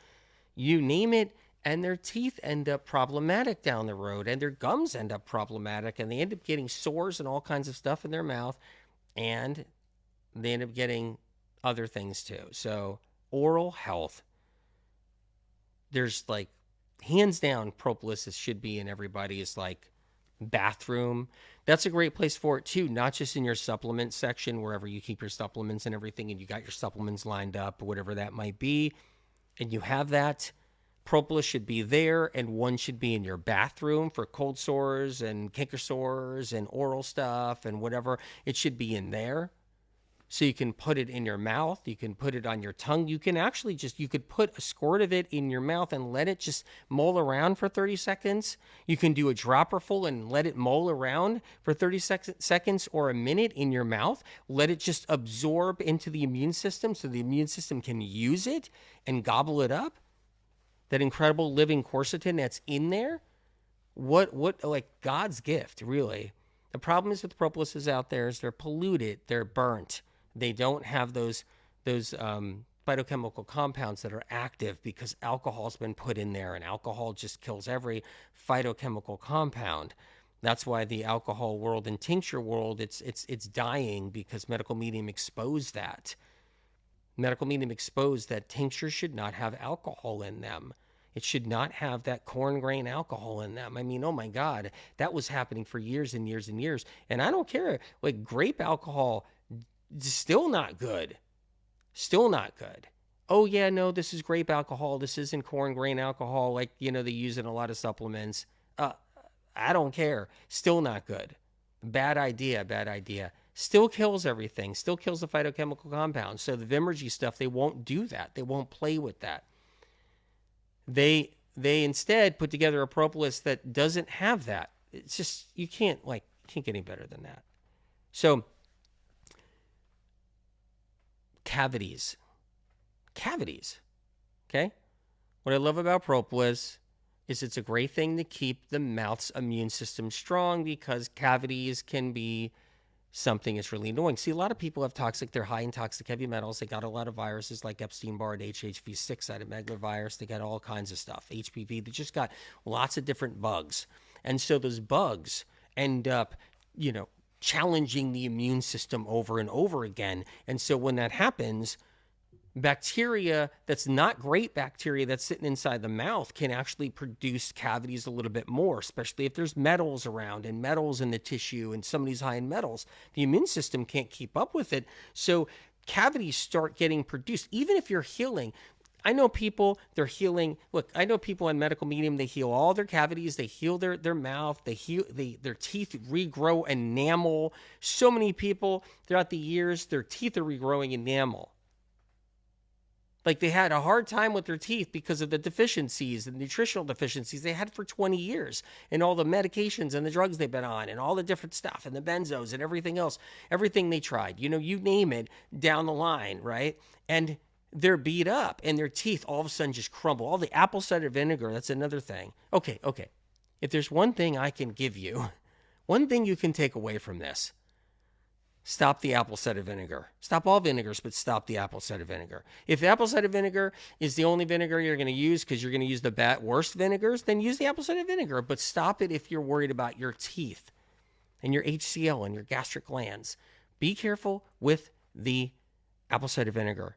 You name it, and their teeth end up problematic down the road, and their gums end up problematic, and they end up getting sores and all kinds of stuff in their mouth, and they end up getting other things too. So oral health, there's like, hands down, propolis should be in everybody's like bathroom. That's a great place for it too, not just in your supplement section, wherever you keep your supplements and everything, and you got your supplements lined up, or whatever that might be, and you have that. Propolis should be there, and one should be in your bathroom for cold sores and canker sores and oral stuff and whatever. It should be in there. So you can put it in your mouth. You can put it on your tongue. You can actually you could put a squirt of it in your mouth and let it just mull around for 30 seconds. You can do a dropper full and let it mull around for 30 seconds or a minute in your mouth. Let it just absorb into the immune system so the immune system can use it and gobble it up. That incredible living quercetin that's in there. What like God's gift, really. The problem is with propolis out there is they're polluted, they're burnt. They don't have those phytochemical compounds that are active because alcohol's been put in there, and alcohol just kills every phytochemical compound. That's why the alcohol world and tincture world, it's dying, because medical medium exposed that. Medical medium exposed that tinctures should not have alcohol in them. It should not have that corn grain alcohol in them. I mean, oh my God, that was happening for years and years and years. And I don't care, like grape alcohol, still not good. Still not good. Oh yeah, no, this is grape alcohol. This isn't corn grain alcohol, like, they use in a lot of supplements. I don't care. Still not good. Bad idea. Still kills everything. Still kills the phytochemical compounds. So the Vimergy stuff, they won't do that. They won't play with that. They instead put together a propolis that doesn't have that. It's just, you can't get any better than that. So cavities. Okay? What I love about propolis is it's a great thing to keep the mouth's immune system strong, because cavities can be something that's really annoying. See, a lot of people have they're high in toxic heavy metals. They got a lot of viruses like Epstein-Barr, HHV6, cytomegalovirus. They got all kinds of stuff, HPV. They just got lots of different bugs. And so those bugs end up, challenging the immune system over and over again. And so when that happens, bacteria that's not great bacteria that's sitting inside the mouth can actually produce cavities a little bit more, especially if there's metals around and metals in the tissue, and somebody's high in metals. The immune system can't keep up with it. So cavities start getting produced, even if you're healing. I know people, they're healing. Look, I know people on medical medium, they heal all their cavities. They heal their mouth. They heal, their teeth regrow enamel. So many people throughout the years, their teeth are regrowing enamel. Like, they had a hard time with their teeth because of the deficiencies, the nutritional deficiencies they had for 20 years, and all the medications and the drugs they've been on, and all the different stuff, and the benzos and everything else, everything they tried, you name it, down the line, right? And they're beat up, and their teeth all of a sudden just crumble. All the apple cider vinegar, that's another thing. Okay. If there's one thing I can give you, one thing you can take away from this, stop the apple cider vinegar. Stop all vinegars, but stop the apple cider vinegar. If apple cider vinegar is the only vinegar you're going to use because you're going to use the worst vinegars, then use the apple cider vinegar. But stop it if you're worried about your teeth and your HCl and your gastric glands. Be careful with the apple cider vinegar,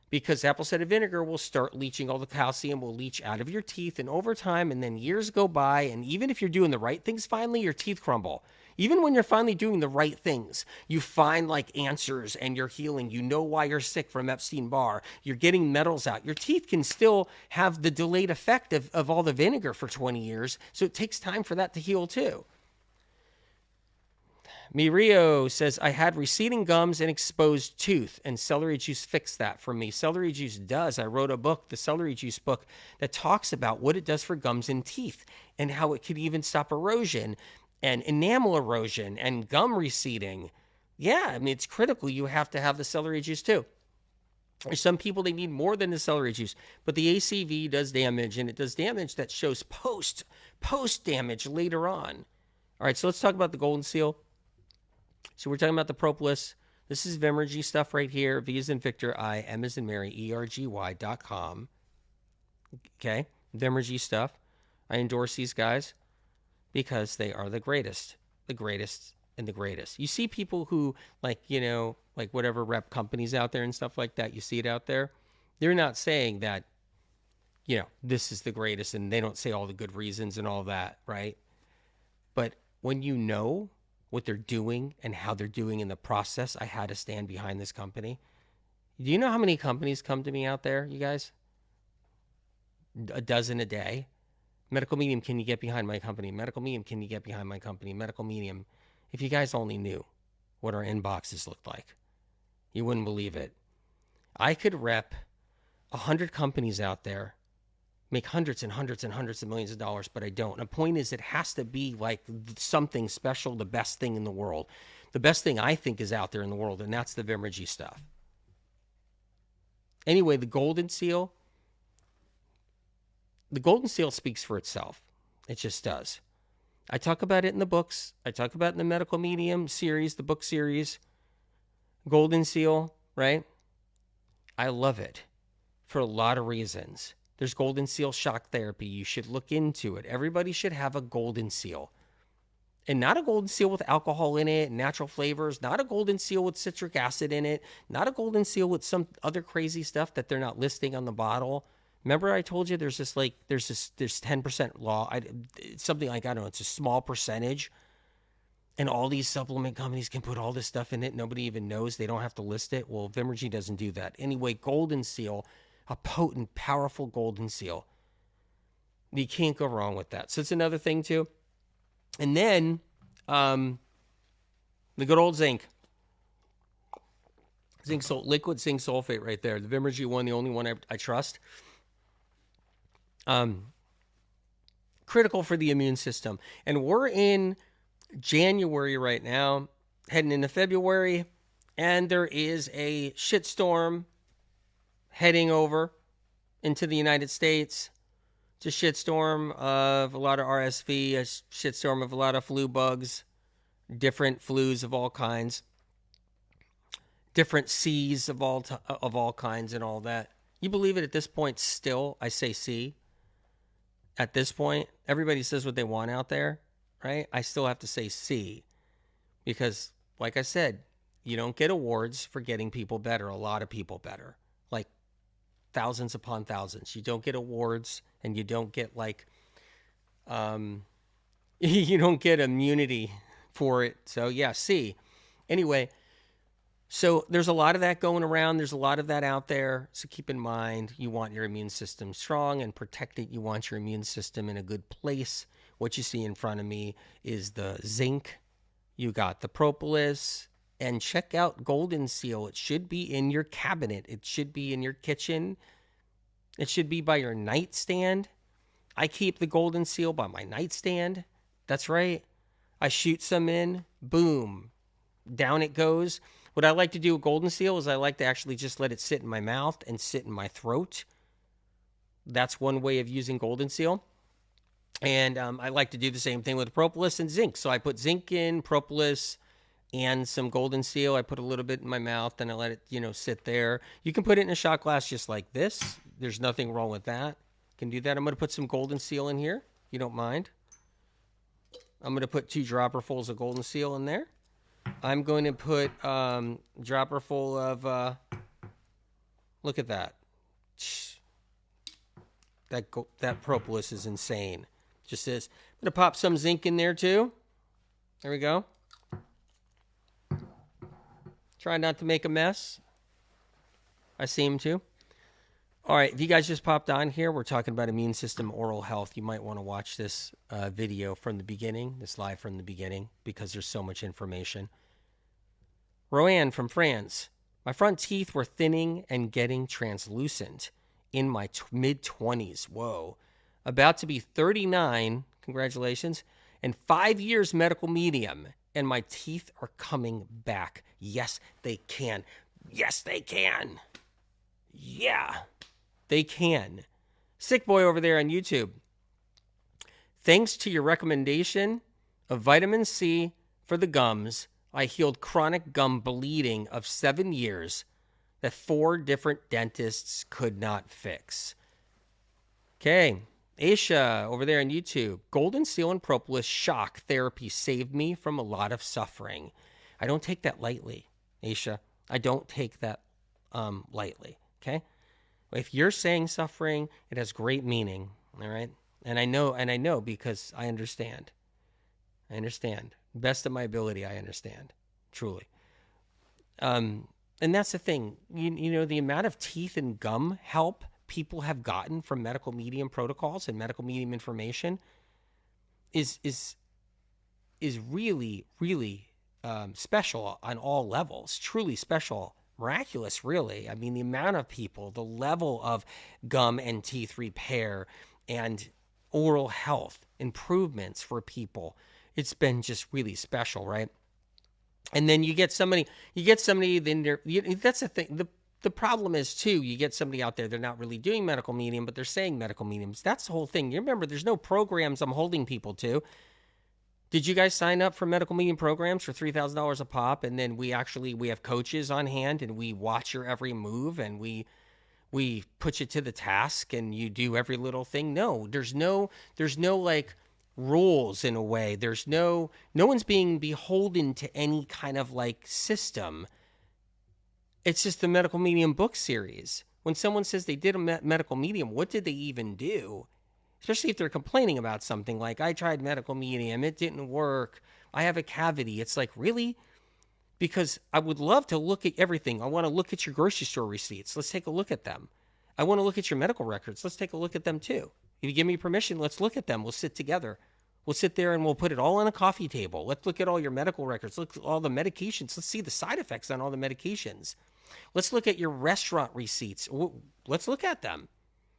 because apple cider vinegar will start leaching all the calcium, will leach out of your teeth, and over time, and then years go by, and even if you're doing the right things, finally, your teeth crumble. Even when you're finally doing the right things, you find like answers and you're healing. You know why you're sick from Epstein-Barr. You're getting metals out. Your teeth can still have the delayed effect of all the vinegar for 20 years, so it takes time for that to heal too. Mirio says, I had receding gums and exposed tooth, and celery juice fixed that for me. Celery juice does. I wrote a book, the celery juice book, that talks about what it does for gums and teeth and how it could even stop erosion and enamel erosion and gum receding. Yeah, I mean, it's critical. You have to have the celery juice too. There's some people, they need more than the celery juice, but the ACV does damage, and it does damage that shows post damage later on. All right, so let's talk about the golden seal. So we're talking about the propolis. This is Vimergy stuff right here. V as in Victor, I, M as in Mary, ERGY.com. Okay, Vimergy stuff. I endorse these guys because they are the greatest, and the greatest. You see people who, like, you know, like whatever rep companies out there and stuff like that, you see it out there. They're not saying that, you know, this is the greatest, and they don't say all the good reasons and all that, right? But when you know what they're doing and how they're doing in the process, I had to stand behind this company. Do you know how many companies come to me out there, you guys? A dozen a day. Medical Medium, can you get behind my company? Medical Medium, can you get behind my company? Medical Medium. If you guys only knew what our inboxes looked like, you wouldn't believe it. I could rep 100 companies out there, make hundreds and hundreds and hundreds of millions of dollars, but I don't. And the point is, it has to be like something special, the best thing in the world. The best thing I think is out there in the world, and that's the Vimergy stuff. Anyway, the golden seal speaks for itself. It just does. I talk about it in the books. I talk about it in the Medical Medium series, the book series. Golden seal, right? I love it for a lot of reasons. There's golden seal shock therapy. You should look into it. Everybody should have a golden seal. And not a golden seal with alcohol in it, natural flavors, not a golden seal with citric acid in it, not a golden seal with some other crazy stuff that they're not listing on the bottle. Remember I told you there's 10% law. It's something like, I don't know, it's a small percentage. And all these supplement companies can put all this stuff in it. Nobody even knows. They don't have to list it. Well, Vimergy doesn't do that. Anyway, golden seal, a potent, powerful golden seal. You can't go wrong with that. So it's another thing too. And then the good old zinc. Liquid zinc sulfate right there. The Vimergy one, the only one I trust. Critical for the immune system. And we're in January right now, heading into February, and there is a shitstorm heading over into the United States. It's a shitstorm of a lot of RSV, a shitstorm of a lot of flu bugs, different flus of all kinds, different C's of all kinds and all that. You believe it at this point still? I say C. At this point, everybody says what they want out there, right? I still have to say C because, like I said, you don't get awards for getting people better, a lot of people better, like thousands upon thousands. You don't get awards, and you don't get like, you don't get immunity for it. So yeah, C. Anyway, so there's a lot of that going around. There's a lot of that out there. So keep in mind, you want your immune system strong and protected. You want your immune system in a good place. What you see in front of me is the zinc. You got the propolis. And check out Golden Seal. It should be in your cabinet. It should be in your kitchen. It should be by your nightstand. I keep the Golden Seal by my nightstand. That's right. I shoot some in. Boom. Down it goes. What I like to do with Golden Seal is I like to actually just let it sit in my mouth and sit in my throat. That's one way of using Golden Seal. And I like to do the same thing with propolis and zinc. So I put zinc in, propolis, and some golden seal. I put a little bit in my mouth and I let it, sit there. You can put it in a shot glass just like this. There's nothing wrong with that. You can do that. I'm going to put some golden seal in here. You don't mind? I'm going to put 2 dropperfuls of golden seal in there. I'm going to put dropperful of, look at that. That propolis is insane. Just this. I'm going to pop some zinc in there too. There we go. Try not to make a mess. I seem to. All right, if you guys just popped on here, we're talking about immune system, oral health. You might want to watch this video from the beginning, this live from the beginning, because there's so much information. Roanne from France. My front teeth were thinning and getting translucent in my mid-20s. Whoa. About to be 39, congratulations, and 5 years medical medium, and my teeth are coming back. Yes, they can. Yes, they can. Yeah. They can. Sick Boy over there on YouTube. Thanks to your recommendation of vitamin C for the gums, I healed chronic gum bleeding of 7 years that 4 different dentists could not fix. Okay. Aisha over there on YouTube. Golden seal and propolis shock therapy saved me from a lot of suffering. I don't take that lightly, Aisha. I don't take that lightly. Okay. If you're saying suffering, it has great meaning, all right? And I know because I understand. I understand. Best of my ability, I understand, truly. And that's the thing. You know, the amount of teeth and gum help people have gotten from medical medium protocols and medical medium information is really, really special on all levels, truly special. Miraculous, really. I mean, the amount of people, the level of gum and teeth repair and oral health improvements for people, it's been just really special, right? And then you get somebody, then that's the thing. The problem is, too, you get somebody out there, they're not really doing medical medium, but they're saying medical mediums. That's the whole thing. You remember, there's no programs I'm holding people to. Did you guys sign up for medical medium programs for $3,000 a pop? And then we have coaches on hand and we watch your every move and we put you to the task and you do every little thing. No, there's no like rules in a way. There's no one's being beholden to any kind of like system. It's just the medical medium book series. When someone says they did a medical medium, what did they even do? Especially if they're complaining about something like, I tried medical medium, it didn't work, I have a cavity. It's like, really? Because I would love to look at everything. I want to look at your grocery store receipts. Let's take a look at them. I want to look at your medical records. Let's take a look at them too. If you give me permission, let's look at them. We'll sit together. We'll sit there and we'll put it all on a coffee table. Let's look at all your medical records. Look at all the medications. Let's see the side effects on all the medications. Let's look at your restaurant receipts. Let's look at them.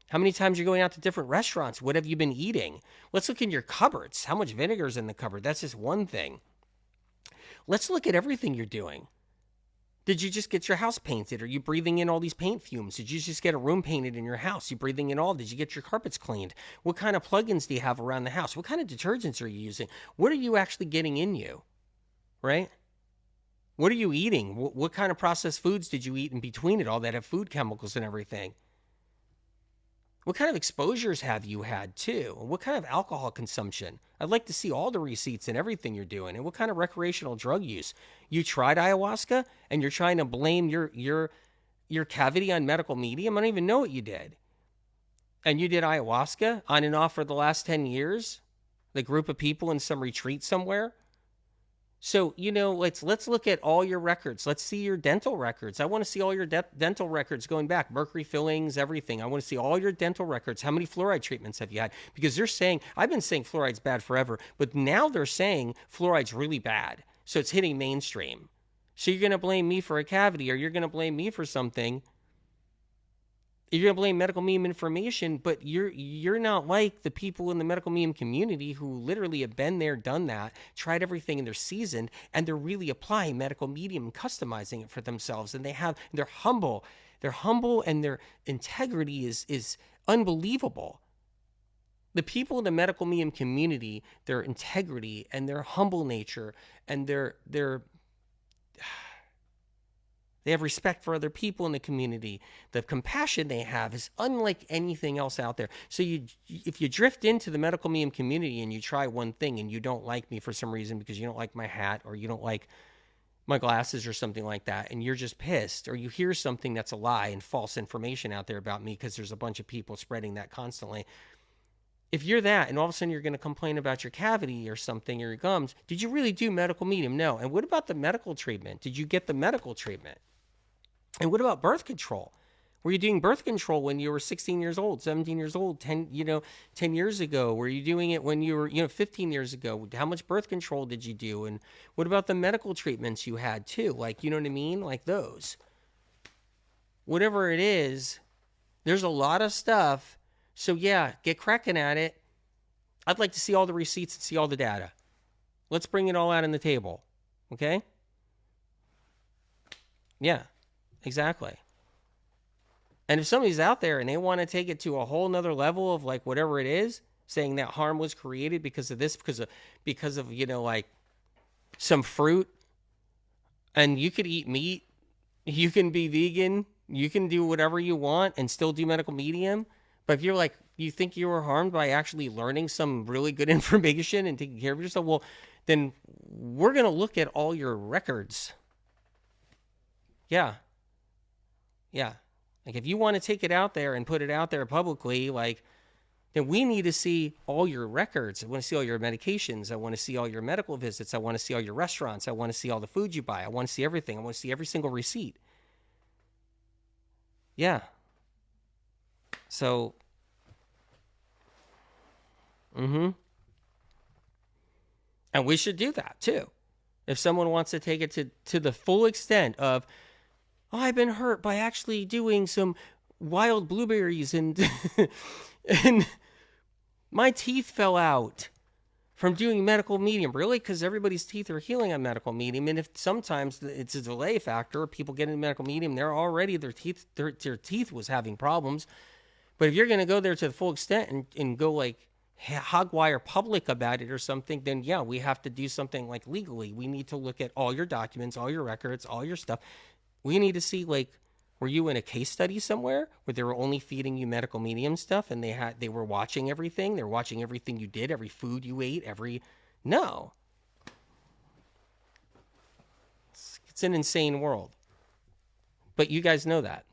How many times you're going out to different restaurants? What have you been eating? Let's look in your cupboards. How much vinegar's in the cupboard? That's just one thing. Let's look at everything you're doing. Did you just get your house painted? Are you breathing in all these paint fumes? Did you just get a room painted in your house? You breathing in all? Did you get your carpets cleaned? What kind of plugins do you have around the house? What kind of detergents are you using? What are you actually getting in you? Right? What are you eating? What kind of processed foods did you eat in between it all that have food chemicals and everything? What kind of exposures have you had, too? What kind of alcohol consumption? I'd like to see all the receipts and everything you're doing. And what kind of recreational drug use? You tried ayahuasca and you're trying to blame your cavity on medical medium? I don't even know what you did. And you did ayahuasca on and off for the last 10 years? The group of people in some retreat somewhere? So, let's look at all your records. Let's see your dental records. I want to see all your dental records going back. Mercury fillings, everything. I want to see all your dental records. How many fluoride treatments have you had? Because they're saying, I've been saying fluoride's bad forever, but now they're saying fluoride's really bad. So it's hitting mainstream. So you're going to blame me for a cavity or you're going to blame me for something. You're going to blame medical medium information, but you're not like the people in the medical medium community who literally have been there, done that, tried everything, and they're seasoned, and they're really applying medical medium and customizing it for themselves. And they're humble. They're humble, and their integrity is unbelievable. The people in the medical medium community, their integrity and their humble nature and their They have respect for other people in the community. The compassion they have is unlike anything else out there. So if you drift into the medical medium community and you try one thing and you don't like me for some reason because you don't like my hat or you don't like my glasses or something like that, and you're just pissed, or you hear something that's a lie and false information out there about me because there's a bunch of people spreading that constantly. If you're that and all of a sudden you're going to complain about your cavity or something or your gums, did you really do medical medium? No. And what about the medical treatment? Did you get the medical treatment? And what about birth control? Were you doing birth control when you were 16 years old, 17 years old, 10 years ago? Were you doing it when you were, 15 years ago? How much birth control did you do? And what about the medical treatments you had too? Like, you know what I mean? Like those. Whatever it is, there's a lot of stuff. So yeah, get cracking at it. I'd like to see all the receipts and see all the data. Let's bring it all out on the table. Okay? Yeah. Exactly. And if somebody's out there and they want to take it to a whole nother level of like whatever it is, saying that harm was created because of this, because of like some fruit, and you could eat meat, you can be vegan, you can do whatever you want and still do medical medium. But if you're like, you think you were harmed by actually learning some really good information and taking care of yourself, well, then we're going to look at all your records. Yeah. Yeah. Like if you want to take it out there and put it out there publicly, like, then we need to see all your records. I want to see all your medications. I want to see all your medical visits. I want to see all your restaurants. I want to see all the food you buy. I want to see everything. I want to see every single receipt. Yeah. So, and we should do that too. If someone wants to take it to the full extent of, oh, I've been hurt by actually doing some wild blueberries and and my teeth fell out from doing medical medium. Really? Because everybody's teeth are healing on medical medium. And if sometimes it's a delay factor, people get into medical medium, they're already, their teeth was having problems. But if you're going to go there to the full extent and go like hogwire public about it or something, then yeah, we have to do something like legally. We need to look at all your documents, all your records, all your stuff. We need to see, like, were you in a case study somewhere where they were only feeding you medical medium stuff and they were watching everything? They were watching everything you did, every food you ate, no. It's an insane world. But you guys know that.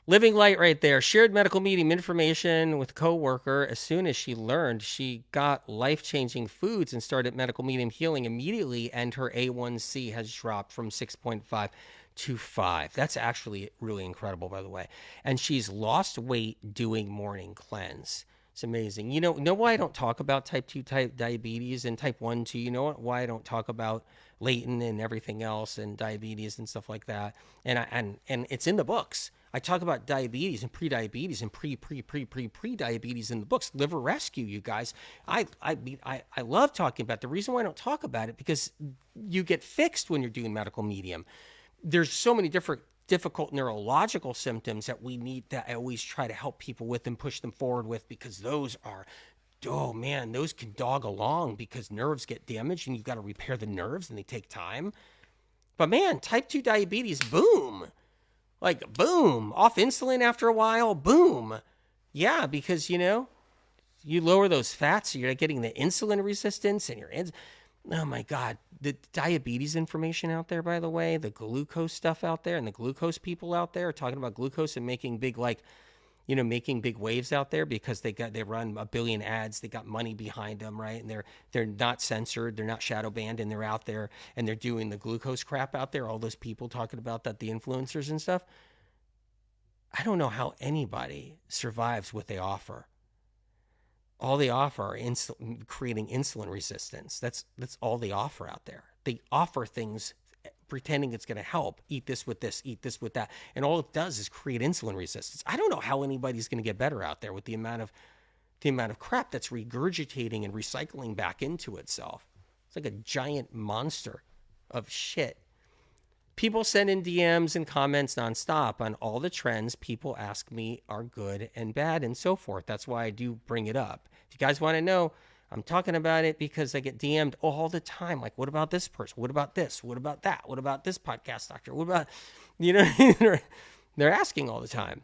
Living light right there. Shared medical medium information with a coworker. As soon as she learned, she got life-changing foods and started medical medium healing immediately, and her A1C has dropped from 6.5 to 5. That's actually really incredible, by the way. And she's lost weight doing morning cleanse. It's amazing. You know why I don't talk about type 2 diabetes and type 1 too? You know why I don't talk about latent and everything else and diabetes and stuff like that? And it's in the books. I talk about diabetes and pre-diabetes and pre-diabetes in the books. Liver rescue, you guys. I love talking about it. The reason why I don't talk about it, because you get fixed when you're doing medical medium. There's so many difficult neurological symptoms that I always try to help people with and push them forward with, because those are, oh man, those can dog along because nerves get damaged and you've got to repair the nerves and they take time. But man, type 2 diabetes, boom. Like, boom, off insulin after a while, boom. Yeah, because, you lower those fats, so you're getting the insulin resistance and oh my God, the diabetes information out there, by the way, the glucose stuff out there and the glucose people out there are talking about glucose and making big, making big waves out there because they run a billion ads. They got money behind them, right? And they're not censored. They're not shadow banned, and they're out there and they're doing the glucose crap out there. All those people talking about that, the influencers and stuff. I don't know how anybody survives what they offer. All they offer are creating insulin resistance. That's all they offer out there. They offer things pretending it's going to help. Eat this with this, eat this with that. And all it does is create insulin resistance. I don't know how anybody's going to get better out there with the amount of crap that's regurgitating and recycling back into itself. It's like a giant monster of shit. People send in DMs and comments nonstop on all the trends people ask me are good and bad and so forth. That's why I do bring it up. If you guys want to know, I'm talking about it because I get DM'd all the time. Like, what about this person? What about this? What about that? What about this podcast doctor? What about, they're asking all the time.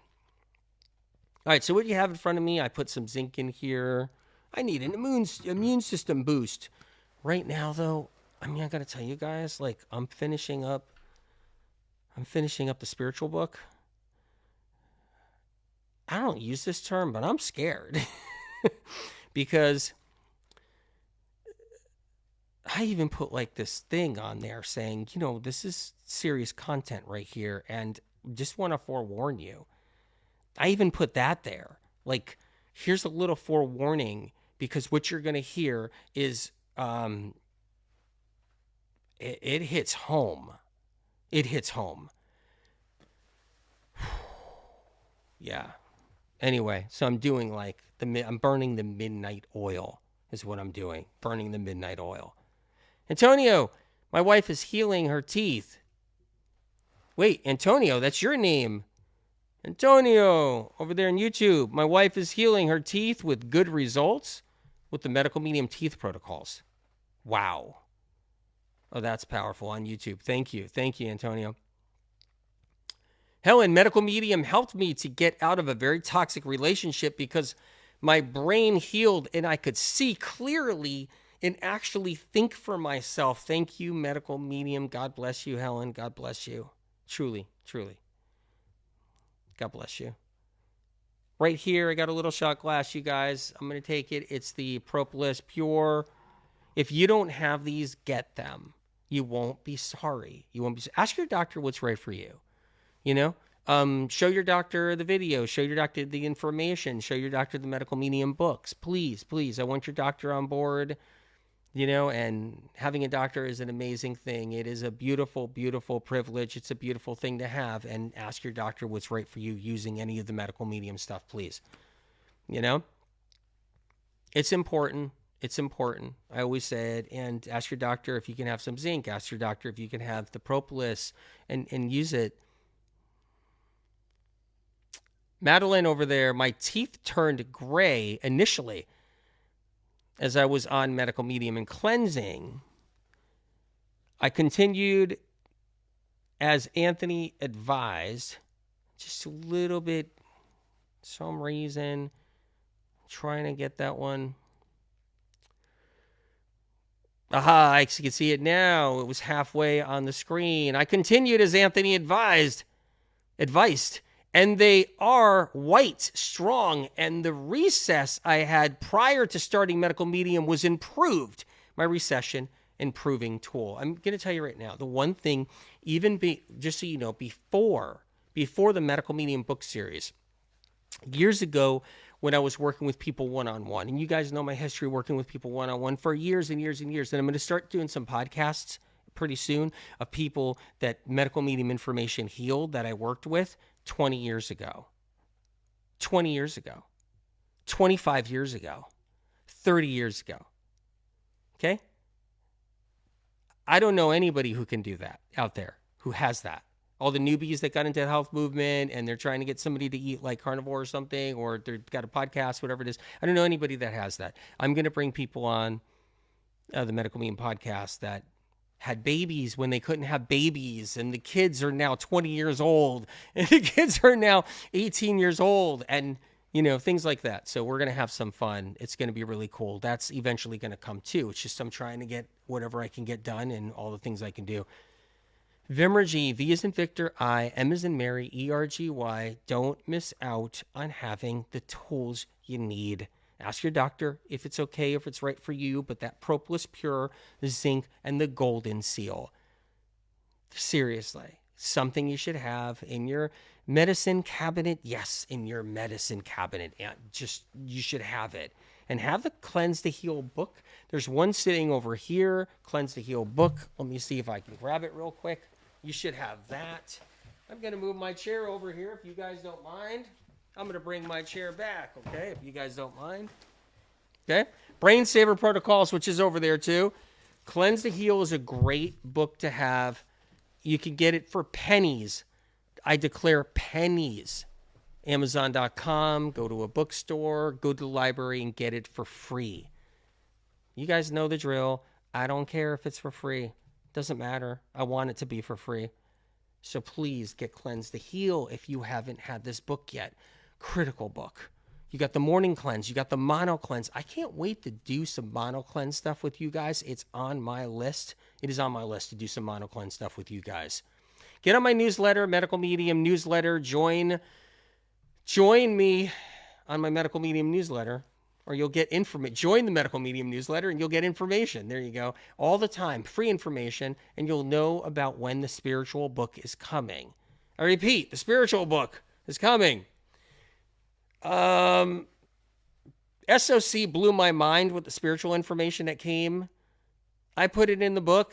All right, so what you have in front of me, I put some zinc in here. I need an immune system boost. Right now, though, I got to tell you guys, like, I'm finishing up the spiritual book. I don't use this term, but I'm scared because I even put like this thing on there saying, this is serious content right here, and just want to forewarn you. I even put that there. Like, here's a little forewarning, because what you're going to hear is it hits home. It hits home. Yeah. Anyway, so I'm doing like I'm burning the midnight oil is what I'm doing. Burning the midnight oil. Antonio, my wife is healing her teeth. Wait, Antonio, that's your name. Antonio, over there on YouTube. My wife is healing her teeth with good results with the medical medium teeth protocols. Wow. Oh, that's powerful on YouTube. Thank you. Thank you, Antonio. Helen, medical medium helped me to get out of a very toxic relationship because my brain healed and I could see clearly and actually think for myself. Thank you, medical medium. God bless you, Helen. God bless you. Truly, truly. God bless you. Right here, I got a little shot glass, you guys. I'm going to take it. It's the Propolis Pure. If you don't have these, get them. You won't be sorry. Ask your doctor what's right for you. Show your doctor the video, show your doctor the information, show your doctor the medical medium books. Please, please. I want your doctor on board, and having a doctor is an amazing thing. It is a beautiful, beautiful privilege. It's a beautiful thing to have, and ask your doctor what's right for you using any of the medical medium stuff, please. It's important. It's important. I always say it. And ask your doctor if you can have some zinc. Ask your doctor if you can have the propolis and use it. Madeline over there, my teeth turned gray initially as I was on medical medium and cleansing. I continued as Anthony advised, just a little bit, some reason, trying to get that one. Aha, I can see it now. It was halfway on the screen. I continued as Anthony advised, and they are white, strong, and the recess I had prior to starting medical medium was improved. My recession improving tool. I'm going to tell you right now, the one thing, just so you know, before the medical medium book series, years ago, when I was working with people one-on-one, and you guys know my history working with people one-on-one for years and years and years, and I'm going to start doing some podcasts pretty soon of people that medical medium information healed that I worked with 20 years ago, 20 years ago, 25 years ago, 30 years ago. Okay? I don't know anybody who can do that out there, who has that. All the newbies that got into the health movement and they're trying to get somebody to eat like carnivore or something, or they've got a podcast, whatever it is. I don't know anybody that has that. I'm going to bring people on the Medical Medium podcast that had babies when they couldn't have babies, and the kids are now 20 years old, and the kids are now 18 years old, and things like that. So we're going to have some fun. It's going to be really cool. That's eventually going to come too. It's just I'm trying to get whatever I can get done and all the things I can do. Vimergy, V as in Victor, I, M as in Mary, ERGY. Don't miss out on having the tools you need. Ask your doctor if it's okay, if it's right for you, but that Propolis Pure, the zinc, and the golden seal. Seriously, something you should have in your medicine cabinet. Yes, in your medicine cabinet. You should have it. And have the Cleanse to Heal book. There's one sitting over here, Cleanse to Heal book. Let me see if I can grab it real quick. You should have that. I'm going to move my chair over here if you guys don't mind. I'm going to bring my chair back, okay, if you guys don't mind. Okay? Brain Saver Protocols, which is over there too. Cleanse to Heal is a great book to have. You can get it for pennies. I declare pennies. Amazon.com, go to a bookstore, go to the library and get it for free. You guys know the drill. I don't care if it's for free. Doesn't matter. I want it to be for free. So please get Cleanse to Heal if you haven't had this book yet. Critical book. You got the morning cleanse. You got the mono cleanse. I can't wait to do some mono cleanse stuff with you guys. It's on my list. It is on my list to do some mono cleanse stuff with you guys. Get on my newsletter, Medical Medium newsletter. Join me on my Medical Medium newsletter, or you'll get information. Join the Medical Medium newsletter and you'll get information. There you go. All the time, free information, and you'll know about when the spiritual book is coming. I repeat, the spiritual book is coming. SOC blew my mind with the spiritual information that came. I put it in the book.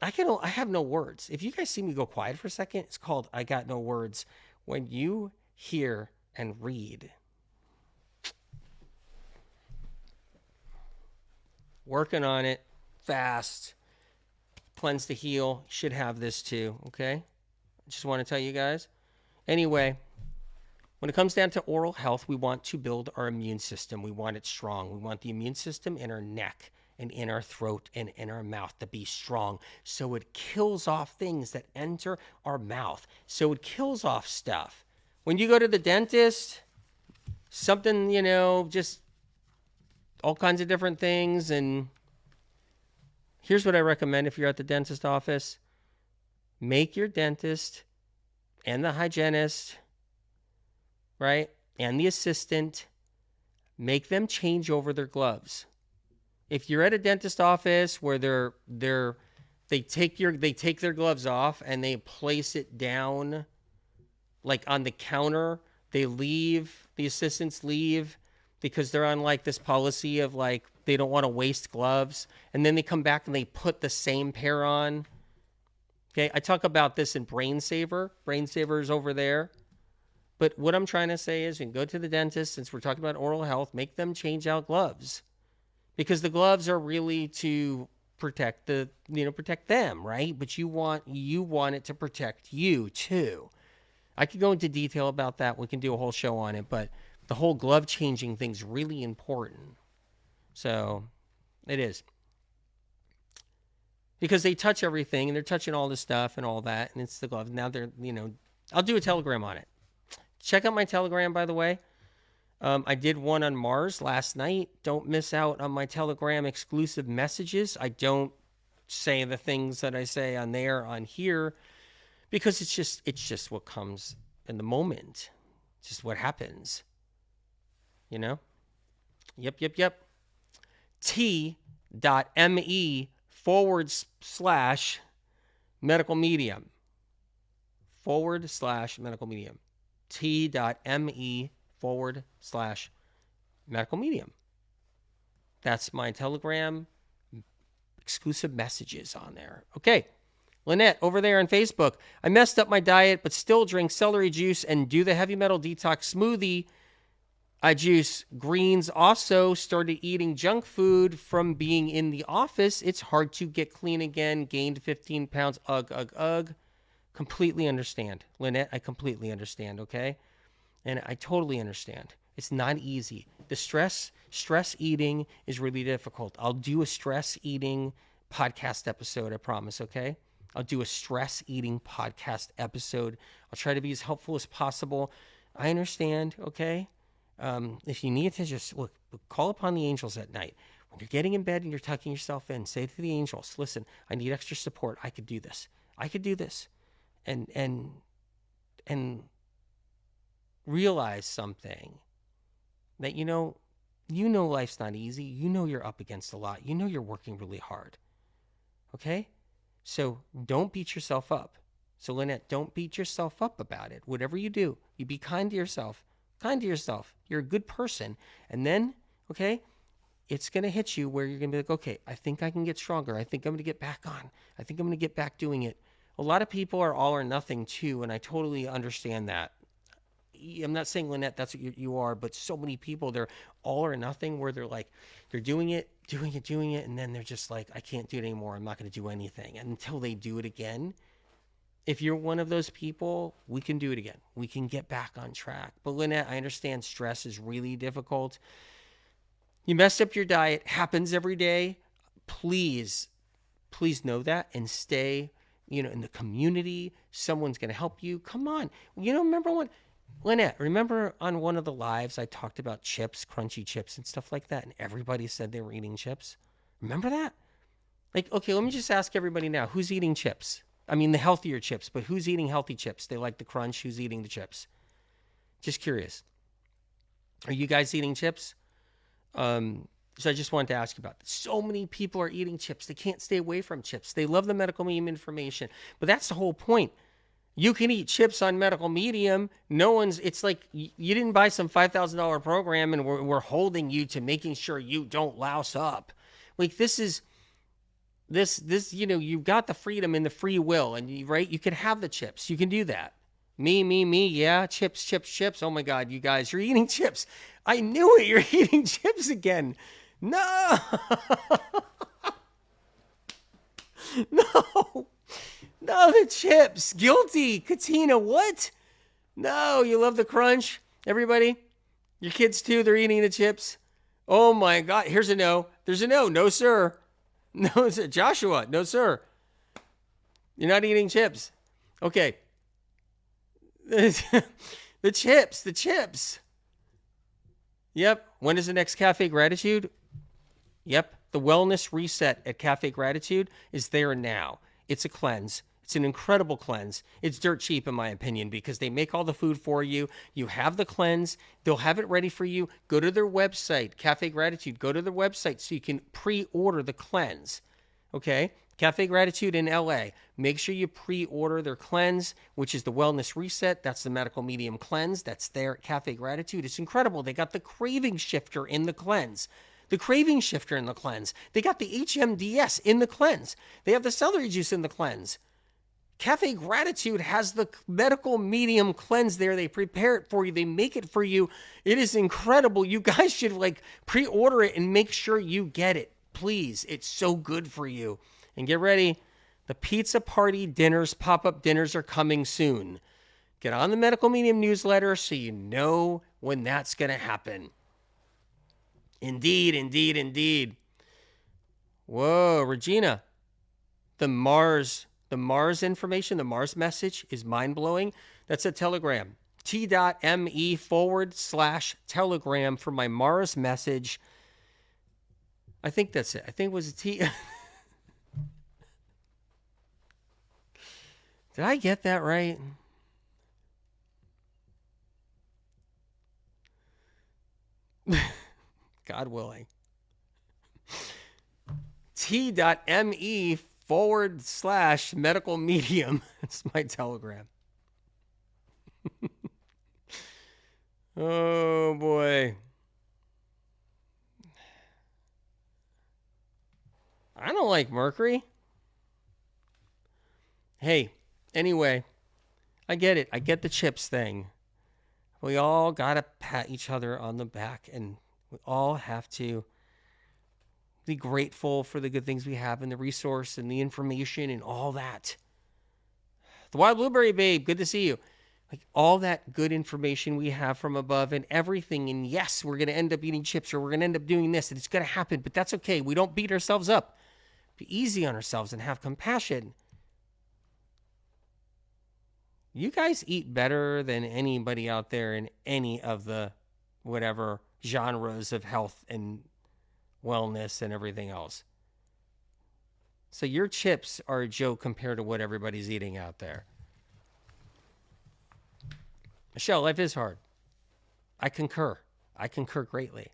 I have no words. If you guys see me go quiet for a second, it's called I got no words. When you hear and read. Working on it fast. Cleanse to Heal. Should have this too, okay? Just want to tell you guys. Anyway, when it comes down to oral health, we want to build our immune system. We want it strong. We want the immune system in our neck and in our throat and in our mouth to be strong. So it kills off things that enter our mouth. So it kills off stuff. When you go to the dentist, something, just all kinds of different things. And here's what I recommend if you're at the dentist office. Make your dentist and the hygienist, right, and the assistant, make them change over their gloves. If you're at a dentist office where they take their gloves off and they place it down like on the counter, the assistants leave because they're on like this policy of like they don't want to waste gloves, and then they come back and they put the same pair on. Okay, I talk about this in Brain Saver. Brain Saver is over there. But what I'm trying to say is, you can go to the dentist, since we're talking about oral health, make them change out gloves. Because the gloves are really to protect protect them, right? But you want it to protect you too. I could go into detail about that. We can do a whole show on it, but the whole glove changing thing's really important. So it is. Because they touch everything, and they're touching all this stuff and all that, and it's the glove. Now I'll do a Telegram on it. Check out my Telegram, by the way. I did one on Mars last night. Don't miss out on my Telegram exclusive messages. I don't say the things that I say on here, because it's just what comes in the moment. It's just what happens. Yep. T.me/medical medium. /medical medium. T.me/medical medium. That's my Telegram exclusive messages on there. Okay. Lynette, over there on Facebook. I messed up my diet, but still drink celery juice and do the heavy metal detox smoothie. I juice greens. Also started eating junk food from being in the office. It's hard to get clean again. Gained 15 pounds. Ugh. Completely understand. Lynette, I completely understand, okay? And I totally understand. It's not easy. The stress eating is really difficult. I'll do a stress eating podcast episode, I promise, okay? I'll do a stress eating podcast episode. I'll try to be as helpful as possible. I understand, okay? If you need to just call upon the angels at night. When you're getting in bed and you're tucking yourself in, say to the angels, listen, I need extra support. I could do this. And realize something that, life's not easy. You're up against a lot. You're working really hard. Okay? So don't beat yourself up. So Lynette, don't beat yourself up about it. Whatever you do, you be kind to yourself. You're a good person. And then, okay, it's going to hit you where you're going to be like, okay, I think I can get stronger. I think I'm going to get back on. I think I'm going to get back doing it. A lot of people are all or nothing too, and I totally understand that. I'm not saying, Lynette, that's what you are, but so many people, they're all or nothing, where they're like, they're doing it, and then they're just like, I can't do it anymore. I'm not going to do anything. And until they do it again. If you're one of those people, we can do it again. We can get back on track. But Lynette, I understand stress is really difficult. You messed up your diet, happens every day. Please, please know that and stay, in the community. Someone's going to help you. Come on. Remember when, Lynette, remember on one of the lives I talked about chips, crunchy chips and stuff like that, and everybody said they were eating chips? Remember that? Like, okay, let me just ask everybody now, who's eating chips? I mean, the healthier chips, but who's eating healthy chips? They like the crunch. Who's eating the chips? Just curious. Are you guys eating chips? So I just wanted to ask you about that. So many people are eating chips. They can't stay away from chips. They love the medical medium information. But that's the whole point. You can eat chips on medical medium. It's like you didn't buy some $5,000 program and we're holding you to making sure you don't louse up. Like this, you've got the freedom and the free will, and you can have the chips. You can do that. Me, yeah, chips. Oh my God, you guys, you're eating chips. I knew it, you're eating chips again. No. No, the chips. Guilty. Katina, what? No, you love the crunch? Everybody? Your kids too, they're eating the chips? Oh my God, here's a no. There's a no. No, sir. No, sir. Joshua, no, sir. You're not eating chips. Okay. The chips. Yep. When is the next Cafe Gratitude? Yep. The wellness reset at Cafe Gratitude is there now. It's a cleanse. It's an incredible cleanse. It's dirt cheap, in my opinion, because they make all the food for you. You have the cleanse. They'll have it ready for you. Go to their website, Cafe Gratitude. Go to their website so you can pre-order the cleanse. Okay? Cafe Gratitude in LA. Make sure you pre-order their cleanse, which is the wellness reset. That's the medical medium cleanse. That's there at Cafe Gratitude. It's incredible. They got the craving shifter in the cleanse. They got the HMDS in the cleanse. They have the celery juice in the cleanse. Cafe Gratitude has the medical medium cleanse there. They prepare it for you. They make it for you. It is incredible. You guys should pre-order it and make sure you get it. Please. It's so good for you. And get ready. The pizza party dinners, pop-up dinners are coming soon. Get on the medical medium newsletter so you know when that's going to happen. Indeed. Whoa, Regina. The Mars information, the Mars message is mind-blowing. That's a Telegram. t.me/Telegram for my Mars message. I think that's it. I think it was a T. Did I get that right? God willing. t.me/medical medium. That's my Telegram. Oh boy. I don't like Mercury. Hey, anyway, I get it. I get the chips thing. We all got to pat each other on the back, and we all have to be grateful for the good things we have and the resource and the information and all that. The Wild Blueberry Babe, good to see you. All that good information we have from above and everything. And yes, we're going to end up eating chips, or we're going to end up doing this, and it's going to happen, but that's okay. We don't beat ourselves up. Be easy on ourselves and have compassion. You guys eat better than anybody out there in any of the whatever genres of health and wellness and everything else. So your chips are a joke compared to what everybody's eating out there. Michelle, life is hard. I concur greatly.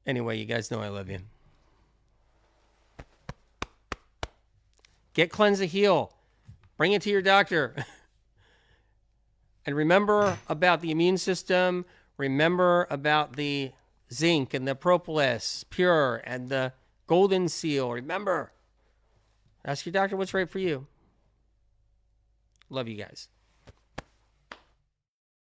Anyway, you guys know I love you. Get Cleanse to Heal. Bring it to your doctor. And remember about the immune system. Remember about the zinc and the propolis pure and the golden seal. Remember, ask your doctor what's right for you. Love you guys.